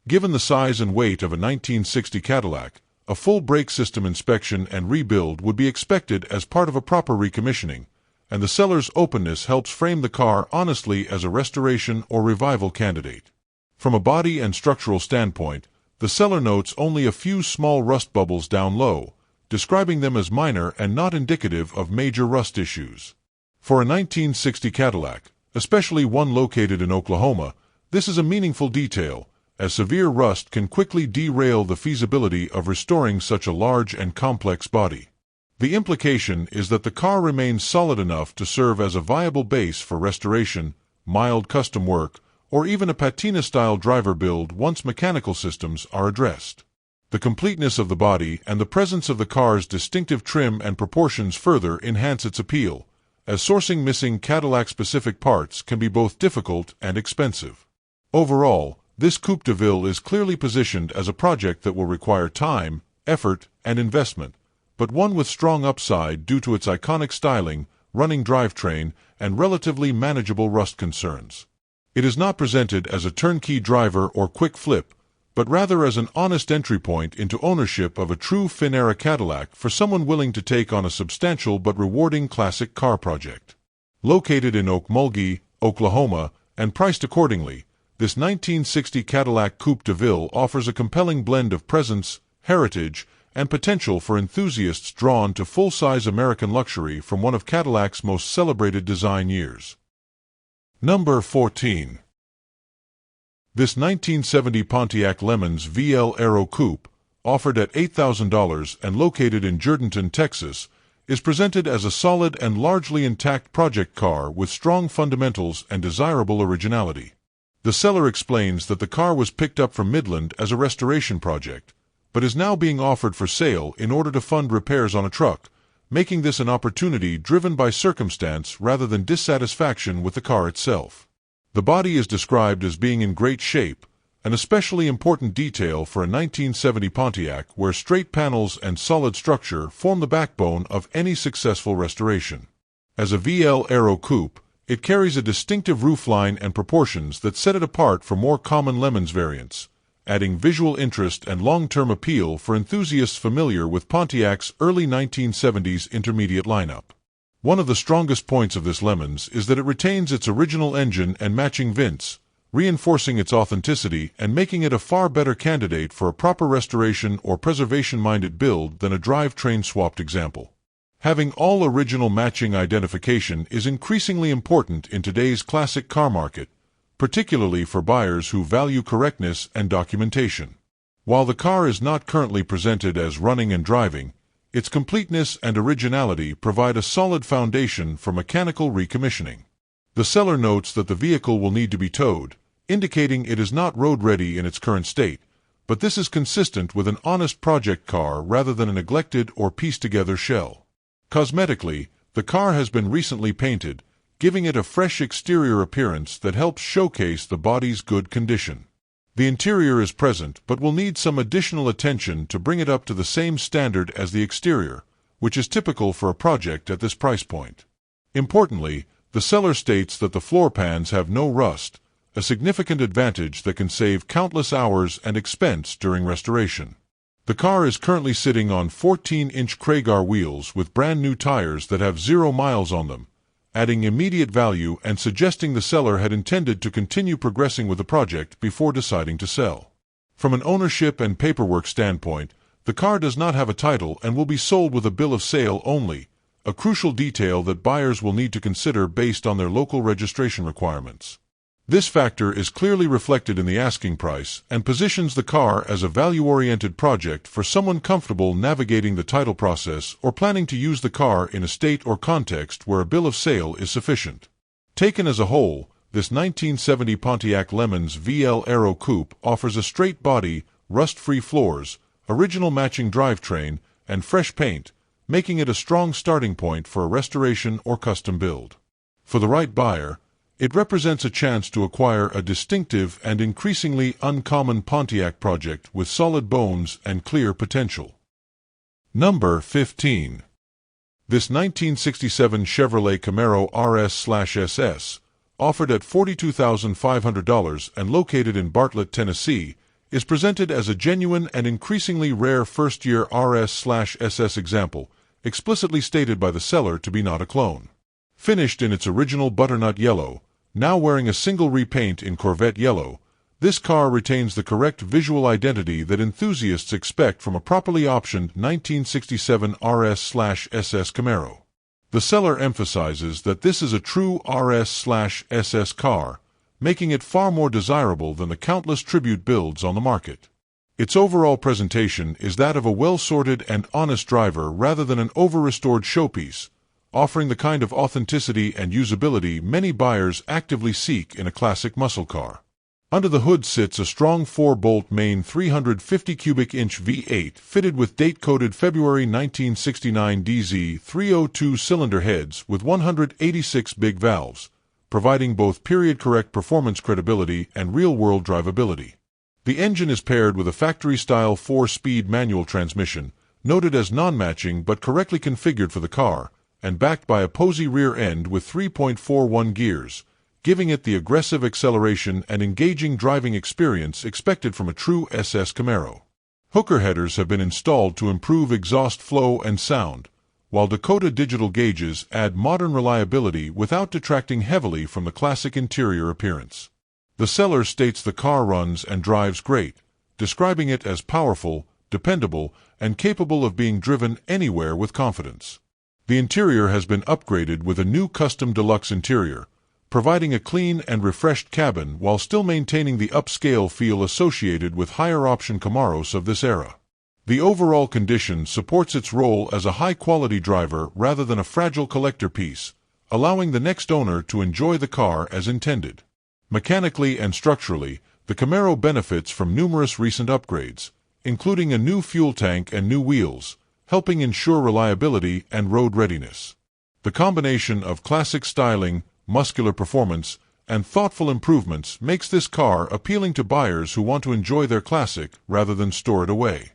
Given the size and weight of a 1960 Cadillac, a full brake system inspection and rebuild would be expected as part of a proper recommissioning, and the seller's openness helps frame the car honestly as a restoration or revival candidate. From a body and structural standpoint, the seller notes only a few small rust bubbles down low, describing them as minor and not indicative of major rust issues. For a 1960 Cadillac, especially one located in Oklahoma, this is a meaningful detail, as severe rust can quickly derail the feasibility of restoring such a large and complex body. The implication is that the car remains solid enough to serve as a viable base for restoration, mild custom work, or even a patina-style driver build once mechanical systems are addressed. The completeness of the body and the presence of the car's distinctive trim and proportions further enhance its appeal, as sourcing missing Cadillac-specific parts can be both difficult and expensive. Overall, this Coupe DeVille is clearly positioned as a project that will require time, effort, and investment, but one with strong upside due to its iconic styling, running drivetrain, and relatively manageable rust concerns. It is not presented as a turnkey driver or quick flip, but rather as an honest entry point into ownership of a true fin-era Cadillac for someone willing to take on a substantial but rewarding classic car project. Located in Okmulgee, Oklahoma, and priced accordingly, this 1960 Cadillac Coupe DeVille offers a compelling blend of presence, heritage, and potential for enthusiasts drawn to full-size American luxury from one of Cadillac's most celebrated design years. Number 14. This 1970 Pontiac LeMans VL Aero Coupe, offered at $8,000 and located in Jourdanton, Texas, is presented as a solid and largely intact project car with strong fundamentals and desirable originality. The seller explains that the car was picked up from Midland as a restoration project, but is now being offered for sale in order to fund repairs on a truck, making this an opportunity driven by circumstance rather than dissatisfaction with the car itself. The body is described as being in great shape, an especially important detail for a 1970 Pontiac where straight panels and solid structure form the backbone of any successful restoration. As a VL Aero Coupe, it carries a distinctive roofline and proportions that set it apart from more common LeMans variants, adding visual interest and long-term appeal for enthusiasts familiar with Pontiac's early 1970s intermediate lineup. One of the strongest points of this LeMans is that it retains its original engine and matching vents, reinforcing its authenticity and making it a far better candidate for a proper restoration or preservation-minded build than a drivetrain-swapped example. Having all original matching identification is increasingly important in today's classic car market, particularly for buyers who value correctness and documentation. While the car is not currently presented as running and driving, its completeness and originality provide a solid foundation for mechanical recommissioning. The seller notes that the vehicle will need to be towed, indicating it is not road-ready in its current state, but this is consistent with an honest project car rather than a neglected or pieced-together shell. Cosmetically, the car has been recently painted, giving it a fresh exterior appearance that helps showcase the body's good condition. The interior is present but will need some additional attention to bring it up to the same standard as the exterior, which is typical for a project at this price point. Importantly, the seller states that the floor pans have no rust, a significant advantage that can save countless hours and expense during restoration. The car is currently sitting on 14-inch Craigar wheels with brand-new tires that have 0 miles on them, adding immediate value and suggesting the seller had intended to continue progressing with the project before deciding to sell. From an ownership and paperwork standpoint, the car does not have a title and will be sold with a bill of sale only, a crucial detail that buyers will need to consider based on their local registration requirements. This factor is clearly reflected in the asking price and positions the car as a value-oriented project for someone comfortable navigating the title process or planning to use the car in a state or context where a bill of sale is sufficient. Taken as a whole, this 1970 Pontiac LeMans VL Aero Coupe offers a straight body, rust-free floors, original matching drivetrain, and fresh paint, making it a strong starting point for a restoration or custom build. For the right buyer, it represents a chance to acquire a distinctive and increasingly uncommon Pontiac project with solid bones and clear potential. Number 15. This 1967 Chevrolet Camaro RS/SS, offered at $42,500 and located in Bartlett, Tennessee, is presented as a genuine and increasingly rare first-year RS/SS example, explicitly stated by the seller to be not a clone. Finished in its original butternut yellow, now wearing a single repaint in Corvette yellow, this car retains the correct visual identity that enthusiasts expect from a properly optioned 1967 RS/SS Camaro. The seller emphasizes that this is a true RS/SS car, making it far more desirable than the countless tribute builds on the market. Its overall presentation is that of a well-sorted and honest driver rather than an over-restored showpiece, offering the kind of authenticity and usability many buyers actively seek in a classic muscle car. Under the hood sits a strong 4-bolt main 350 cubic inch V8 fitted with date-coded February 1969 DZ302 cylinder heads with 186 big valves, providing both period-correct performance credibility and real-world drivability. The engine is paired with a factory-style 4-speed manual transmission, noted as non-matching but correctly configured for the car, and backed by a posy rear end with 3.41 gears, giving it the aggressive acceleration and engaging driving experience expected from a true SS Camaro. Hooker headers have been installed to improve exhaust flow and sound, while Dakota digital gauges add modern reliability without detracting heavily from the classic interior appearance. The seller states the car runs and drives great, describing it as powerful, dependable, and capable of being driven anywhere with confidence. The interior has been upgraded with a new custom deluxe interior, providing a clean and refreshed cabin while still maintaining the upscale feel associated with higher-option Camaros of this era. The overall condition supports its role as a high-quality driver rather than a fragile collector piece, allowing the next owner to enjoy the car as intended. Mechanically and structurally, the Camaro benefits from numerous recent upgrades, including a new fuel tank and new wheels, helping ensure reliability and road readiness. The combination of classic styling, muscular performance, and thoughtful improvements makes this car appealing to buyers who want to enjoy their classic rather than store it away.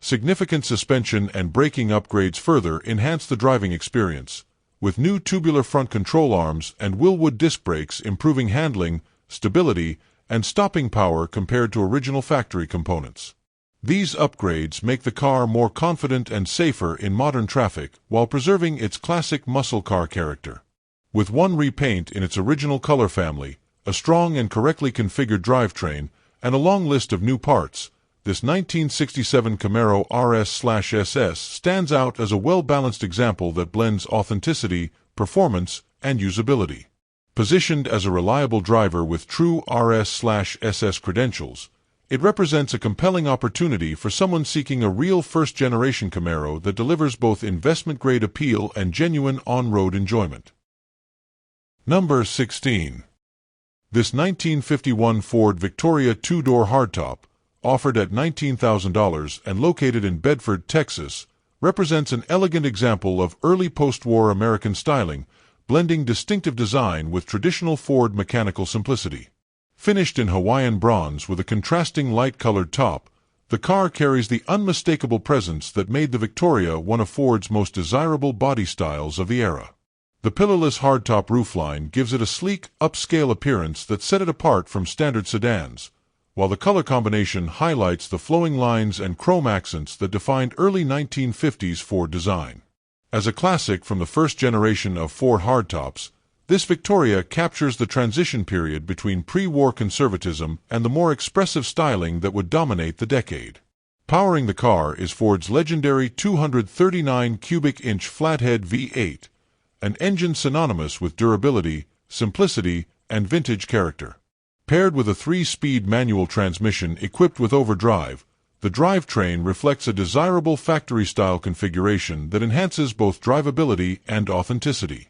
Significant suspension and braking upgrades further enhance the driving experience, with new tubular front control arms and Willwood disc brakes improving handling, stability, and stopping power compared to original factory components. These upgrades make the car more confident and safer in modern traffic while preserving its classic muscle car character. With one repaint in its original color family, a strong and correctly configured drivetrain, and a long list of new parts, this 1967 Camaro RS/SS stands out as a well-balanced example that blends authenticity, performance, and usability. Positioned as a reliable driver with true RS/SS credentials, it represents a compelling opportunity for someone seeking a real first-generation Camaro that delivers both investment-grade appeal and genuine on-road enjoyment. Number 16. This 1951 Ford Victoria two-door hardtop, offered at $19,000 and located in Bedford, Texas, represents an elegant example of early post-war American styling, blending distinctive design with traditional Ford mechanical simplicity. Finished in Hawaiian bronze with a contrasting light-colored top, the car carries the unmistakable presence that made the Victoria one of Ford's most desirable body styles of the era. The pillarless hardtop roofline gives it a sleek, upscale appearance that set it apart from standard sedans, while the color combination highlights the flowing lines and chrome accents that defined early 1950s Ford design. As a classic from the first generation of Ford hardtops, this Victoria captures the transition period between pre-war conservatism and the more expressive styling that would dominate the decade. Powering the car is Ford's legendary 239 cubic inch flathead V8, an engine synonymous with durability, simplicity, and vintage character. Paired with a 3-speed manual transmission equipped with overdrive, the drivetrain reflects a desirable factory-style configuration that enhances both drivability and authenticity.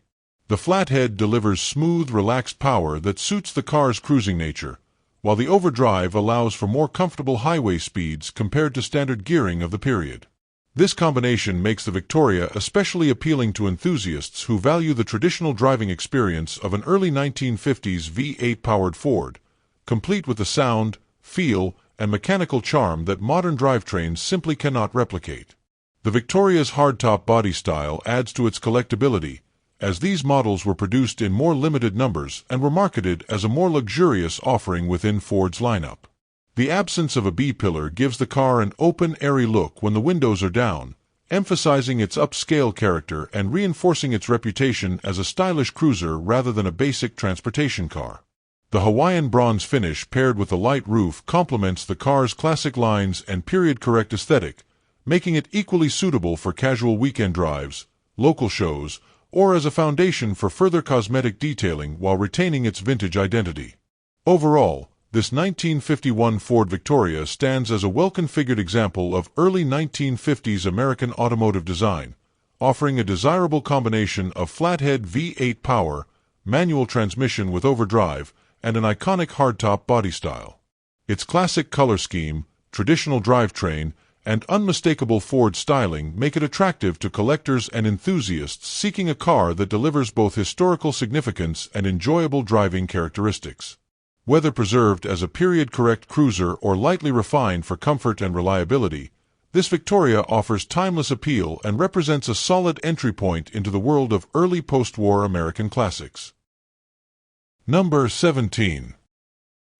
The flathead delivers smooth, relaxed power that suits the car's cruising nature, while the overdrive allows for more comfortable highway speeds compared to standard gearing of the period. This combination makes the Victoria especially appealing to enthusiasts who value the traditional driving experience of an early 1950s V8-powered Ford, complete with the sound, feel, and mechanical charm that modern drivetrains simply cannot replicate. The Victoria's hardtop body style adds to its collectability, as these models were produced in more limited numbers and were marketed as a more luxurious offering within Ford's lineup. The absence of a B-pillar gives the car an open, airy look when the windows are down, emphasizing its upscale character and reinforcing its reputation as a stylish cruiser rather than a basic transportation car. The Hawaiian bronze finish paired with a light roof complements the car's classic lines and period-correct aesthetic, making it equally suitable for casual weekend drives, local shows, or as a foundation for further cosmetic detailing while retaining its vintage identity. Overall, this 1951 Ford Victoria stands as a well-configured example of early 1950s American automotive design, offering a desirable combination of flathead V8 power, manual transmission with overdrive, and an iconic hardtop body style. Its classic color scheme, traditional drivetrain, and unmistakable Ford styling make it attractive to collectors and enthusiasts seeking a car that delivers both historical significance and enjoyable driving characteristics. Whether preserved as a period-correct cruiser or lightly refined for comfort and reliability, this Victoria offers timeless appeal and represents a solid entry point into the world of early post-war American classics. Number 17.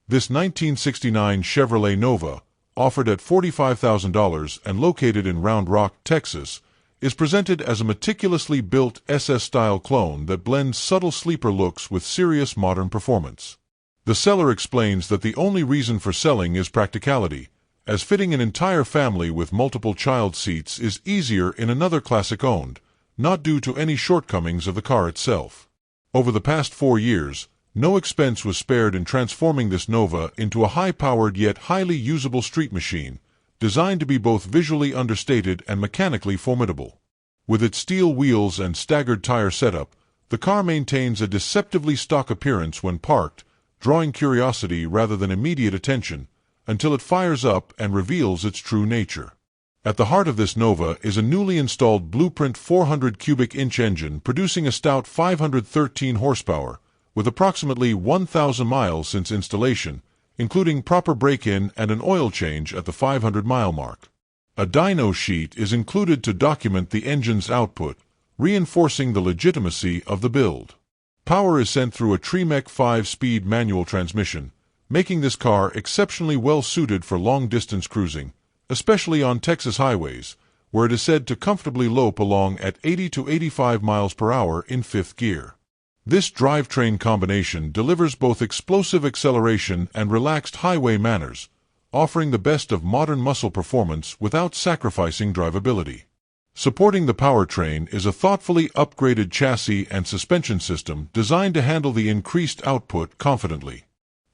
This 1969 Chevrolet Nova, offered at $45,000 and located in Round Rock, Texas, is presented as a meticulously built SS-style clone that blends subtle sleeper looks with serious modern performance. The seller explains that the only reason for selling is practicality, as fitting an entire family with multiple child seats is easier in another classic owned, not due to any shortcomings of the car itself. Over the past 4 years, no expense was spared in transforming this Nova into a high-powered yet highly usable street machine, designed to be both visually understated and mechanically formidable. With its steel wheels and staggered tire setup, the car maintains a deceptively stock appearance when parked, drawing curiosity rather than immediate attention, until it fires up and reveals its true nature. At the heart of this Nova is a newly installed Blueprint 400 cubic inch engine producing a stout 513 horsepower, with approximately 1,000 miles since installation, including proper break-in and an oil change at the 500-mile mark. A dyno sheet is included to document the engine's output, reinforcing the legitimacy of the build. Power is sent through a Tremec 5-speed manual transmission, making this car exceptionally well-suited for long-distance cruising, especially on Texas highways, where it is said to comfortably lope along at 80 to 85 miles per hour in fifth gear. This drivetrain combination delivers both explosive acceleration and relaxed highway manners, offering the best of modern muscle performance without sacrificing drivability. Supporting the powertrain is a thoughtfully upgraded chassis and suspension system designed to handle the increased output confidently.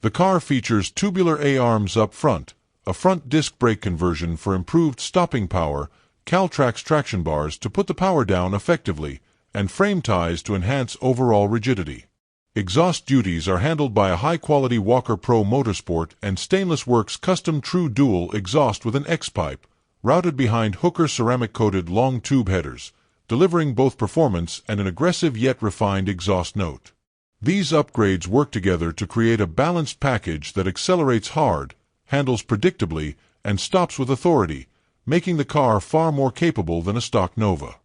The car features tubular A-arms up front, a front disc brake conversion for improved stopping power, Caltrax traction bars to put the power down effectively, and frame ties to enhance overall rigidity. Exhaust duties are handled by a high-quality Walker Pro Motorsport and Stainless Works custom True Dual exhaust with an X-pipe, routed behind Hooker ceramic-coated long tube headers, delivering both performance and an aggressive yet refined exhaust note. These upgrades work together to create a balanced package that accelerates hard, handles predictably, and stops with authority, making the car far more capable than a stock Nova.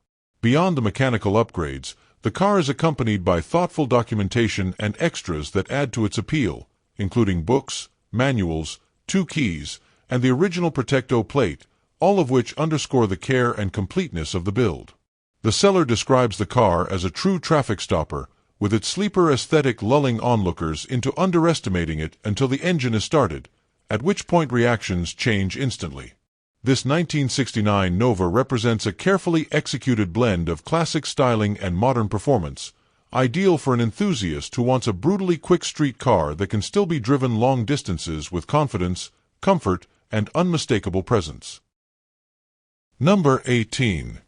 Beyond the mechanical upgrades, the car is accompanied by thoughtful documentation and extras that add to its appeal, including books, manuals, 2 keys, and the original Protecto plate, all of which underscore the care and completeness of the build. The seller describes the car as a true traffic stopper, with its sleeper aesthetic lulling onlookers into underestimating it until the engine is started, at which point reactions change instantly. This 1969 Nova represents a carefully executed blend of classic styling and modern performance, ideal for an enthusiast who wants a brutally quick street car that can still be driven long distances with confidence, comfort, and unmistakable presence. Number 18.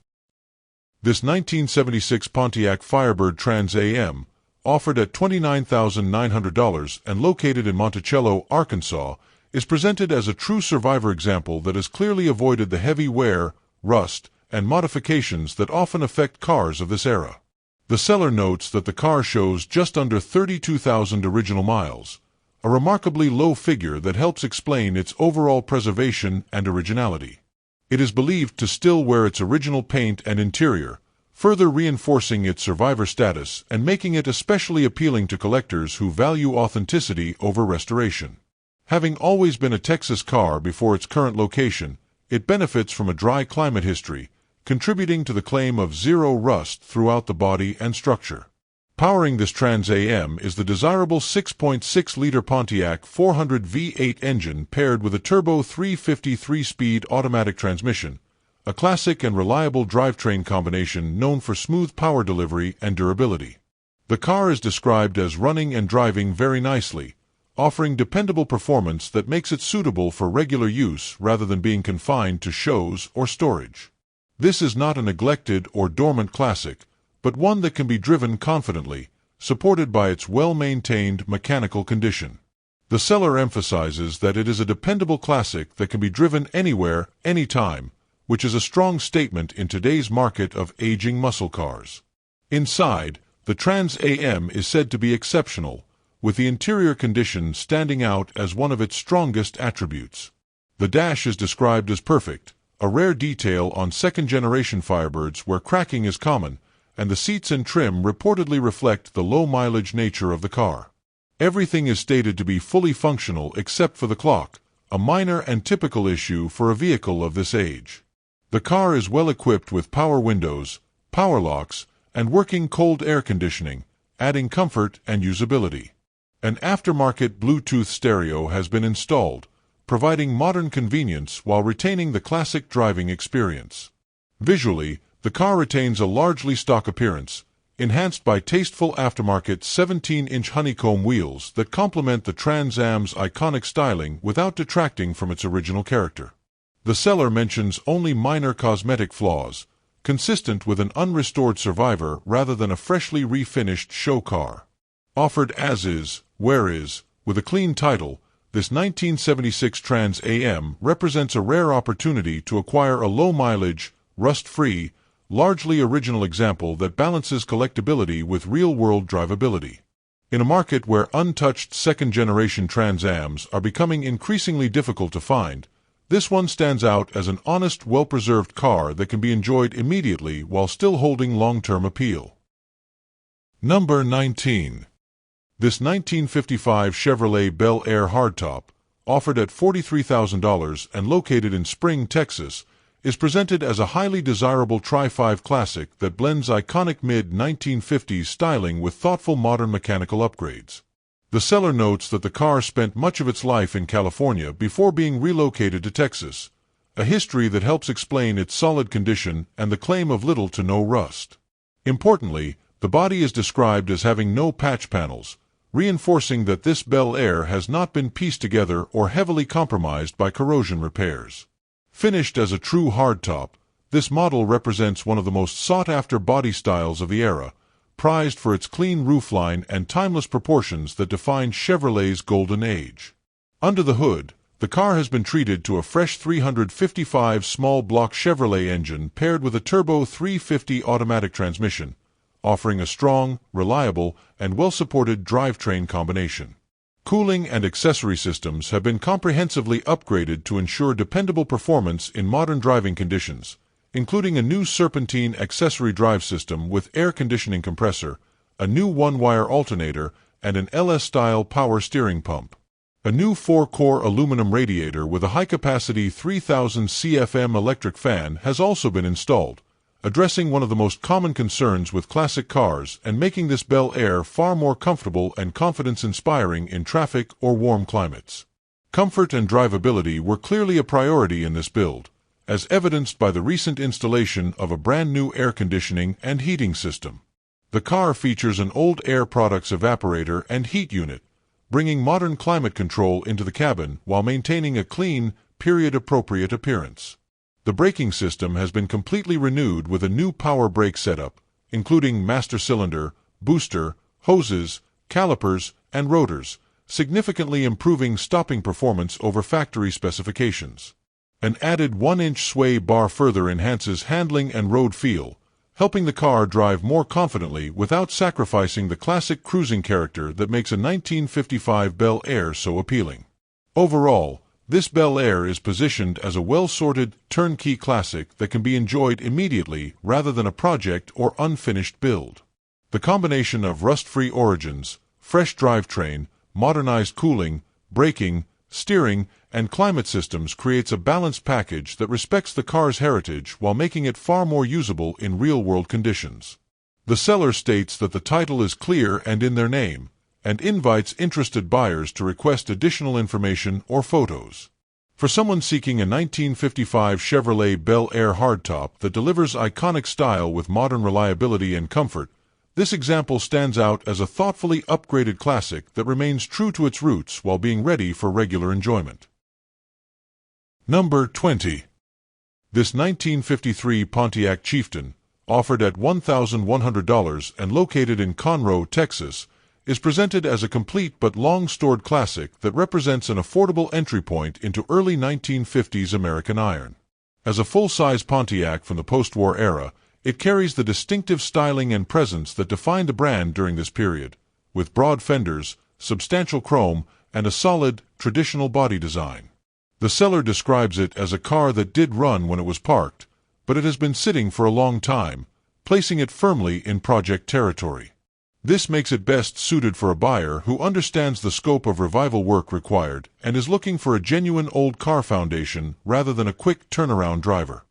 This 1976 Pontiac Firebird Trans Am, offered at $29,900 and located in Monticello, Arkansas, is presented as a true survivor example that has clearly avoided the heavy wear, rust, and modifications that often affect cars of this era. The seller notes that the car shows just under 32,000 original miles, a remarkably low figure that helps explain its overall preservation and originality. It is believed to still wear its original paint and interior, further reinforcing its survivor status and making it especially appealing to collectors who value authenticity over restoration. Having always been a Texas car before its current location, it benefits from a dry climate history, contributing to the claim of zero rust throughout the body and structure. Powering this Trans Am is the desirable 6.6-liter Pontiac 400 V8 engine paired with a turbo 353-speed automatic transmission, a classic and reliable drivetrain combination known for smooth power delivery and durability. The car is described as running and driving very nicely, offering dependable performance that makes it suitable for regular use rather than being confined to shows or storage. This is not a neglected or dormant classic, but one that can be driven confidently, supported by its well-maintained mechanical condition. The seller emphasizes that it is a dependable classic that can be driven anywhere, anytime, which is a strong statement in today's market of aging muscle cars. Inside, the Trans Am is said to be exceptional, with the interior condition standing out as one of its strongest attributes. The dash is described as perfect, a rare detail on second-generation Firebirds where cracking is common, and the seats and trim reportedly reflect the low-mileage nature of the car. Everything is stated to be fully functional except for the clock, a minor and typical issue for a vehicle of this age. The car is well equipped with power windows, power locks, and working cold air conditioning, adding comfort and usability. An aftermarket Bluetooth stereo has been installed, providing modern convenience while retaining the classic driving experience. Visually, the car retains a largely stock appearance, enhanced by tasteful aftermarket 17-inch honeycomb wheels that complement the Trans Am's iconic styling without detracting from its original character. The seller mentions only minor cosmetic flaws, consistent with an unrestored survivor rather than a freshly refinished show car. Offered as is, where is, with a clean title, this 1976 Trans Am represents a rare opportunity to acquire a low-mileage, rust-free, largely original example that balances collectability with real-world drivability. In a market where untouched second-generation Trans Ams are becoming increasingly difficult to find, this one stands out as an honest, well-preserved car that can be enjoyed immediately while still holding long-term appeal. Number 19. This 1955 Chevrolet Bel Air hardtop, offered at $43,000 and located in Spring, Texas, is presented as a highly desirable Tri-5 classic that blends iconic mid-1950s styling with thoughtful modern mechanical upgrades. The seller notes that the car spent much of its life in California before being relocated to Texas, a history that helps explain its solid condition and the claim of little to no rust. Importantly, the body is described as having no patch panels, reinforcing that this Bel Air has not been pieced together or heavily compromised by corrosion repairs. Finished as a true hardtop, this model represents one of the most sought-after body styles of the era, prized for its clean roofline and timeless proportions that define Chevrolet's golden age. Under the hood, the car has been treated to a fresh 355 small-block Chevrolet engine paired with a turbo 350 automatic transmission, offering a strong, reliable, and well-supported drivetrain combination. Cooling and accessory systems have been comprehensively upgraded to ensure dependable performance in modern driving conditions, including a new serpentine accessory drive system with air conditioning compressor, a new one-wire alternator, and an LS-style power steering pump. A new 4-core aluminum radiator with a high-capacity 3000 CFM electric fan has also been installed, addressing one of the most common concerns with classic cars and making this Bel Air far more comfortable and confidence-inspiring in traffic or warm climates. Comfort and drivability were clearly a priority in this build, as evidenced by the recent installation of a brand-new air conditioning and heating system. The car features an old Air Products evaporator and heat unit, bringing modern climate control into the cabin while maintaining a clean, period-appropriate appearance. The braking system has been completely renewed with a new power brake setup, including master cylinder, booster, hoses, calipers, and rotors, significantly improving stopping performance over factory specifications. An added 1-inch sway bar further enhances handling and road feel, helping the car drive more confidently without sacrificing the classic cruising character that makes a 1955 Bel Air so appealing. Overall, this Bel Air is positioned as a well-sorted, turnkey classic that can be enjoyed immediately rather than a project or unfinished build. The combination of rust-free origins, fresh drivetrain, modernized cooling, braking, steering, and climate systems creates a balanced package that respects the car's heritage while making it far more usable in real-world conditions. The seller states that the title is clear and in their name, and invites interested buyers to request additional information or photos. For someone seeking a 1955 Chevrolet Bel Air hardtop that delivers iconic style with modern reliability and comfort, this example stands out as a thoughtfully upgraded classic that remains true to its roots while being ready for regular enjoyment. Number 20. This 1953 Pontiac Chieftain, offered at $1,100 and located in Conroe, Texas, is presented as a complete but long-stored classic that represents an affordable entry point into early 1950s American iron. As a full-size Pontiac from the post-war era, it carries the distinctive styling and presence that defined the brand during this period, with broad fenders, substantial chrome, and a solid, traditional body design. The seller describes it as a car that did run when it was parked, but it has been sitting for a long time, placing it firmly in project territory. This makes it best suited for a buyer who understands the scope of revival work required and is looking for a genuine old car foundation rather than a quick turnaround driver.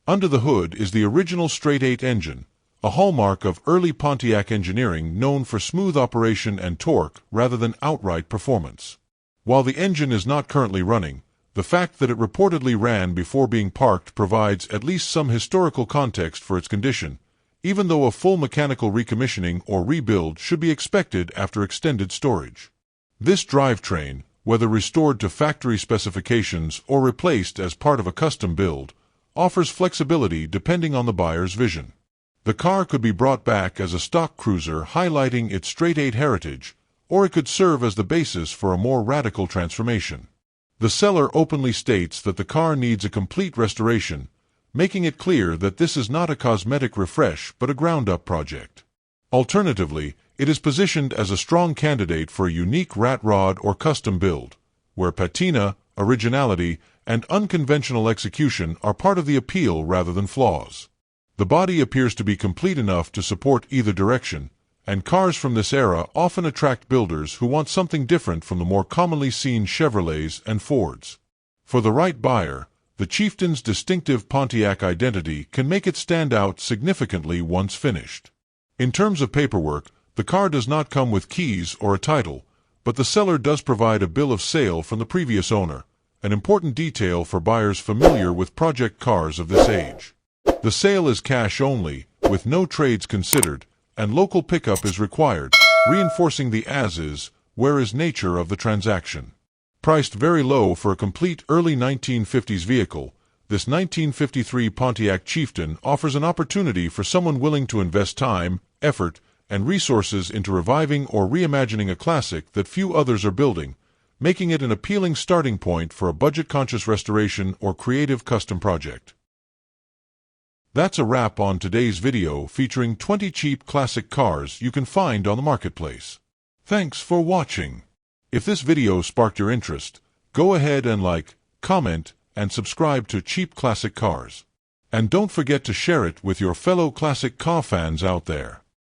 Under the hood is the original straight-eight engine, a hallmark of early Pontiac engineering known for smooth operation and torque rather than outright performance. While the engine is not currently running, the fact that it reportedly ran before being parked provides at least some historical context for its condition, even though a full mechanical recommissioning or rebuild should be expected after extended storage. This drivetrain, whether restored to factory specifications or replaced as part of a custom build, offers flexibility depending on the buyer's vision. The car could be brought back as a stock cruiser highlighting its straight-eight heritage, or it could serve as the basis for a more radical transformation. The seller openly states that the car needs a complete restoration, making it clear that this is not a cosmetic refresh but a ground-up project. Alternatively, it is positioned as a strong candidate for a unique rat rod or custom build, where patina, originality, and unconventional execution are part of the appeal rather than flaws. The body appears to be complete enough to support either direction, and cars from this era often attract builders who want something different from the more commonly seen Chevrolets and Fords. For the right buyer, the Chieftain's distinctive Pontiac identity can make it stand out significantly once finished. In terms of paperwork, the car does not come with keys or a title, but the seller does provide a bill of sale from the previous owner, an important detail for buyers familiar with project cars of this age. The sale is cash only, with no trades considered, and local pickup is required, reinforcing the as-is, where-is nature of the transaction. Priced very low for a complete early 1950s vehicle, this 1953 Pontiac Chieftain offers an opportunity for someone willing to invest time, effort, and resources into reviving or reimagining a classic that few others are building, making it an appealing starting point for a budget-conscious restoration or creative custom project. That's a wrap on today's video featuring 20 cheap classic cars you can find on the marketplace. Thanks for watching. If this video sparked your interest, go ahead and like, comment, and subscribe to Cheap Classic Cars. And don't forget to share it with your fellow classic car fans out there.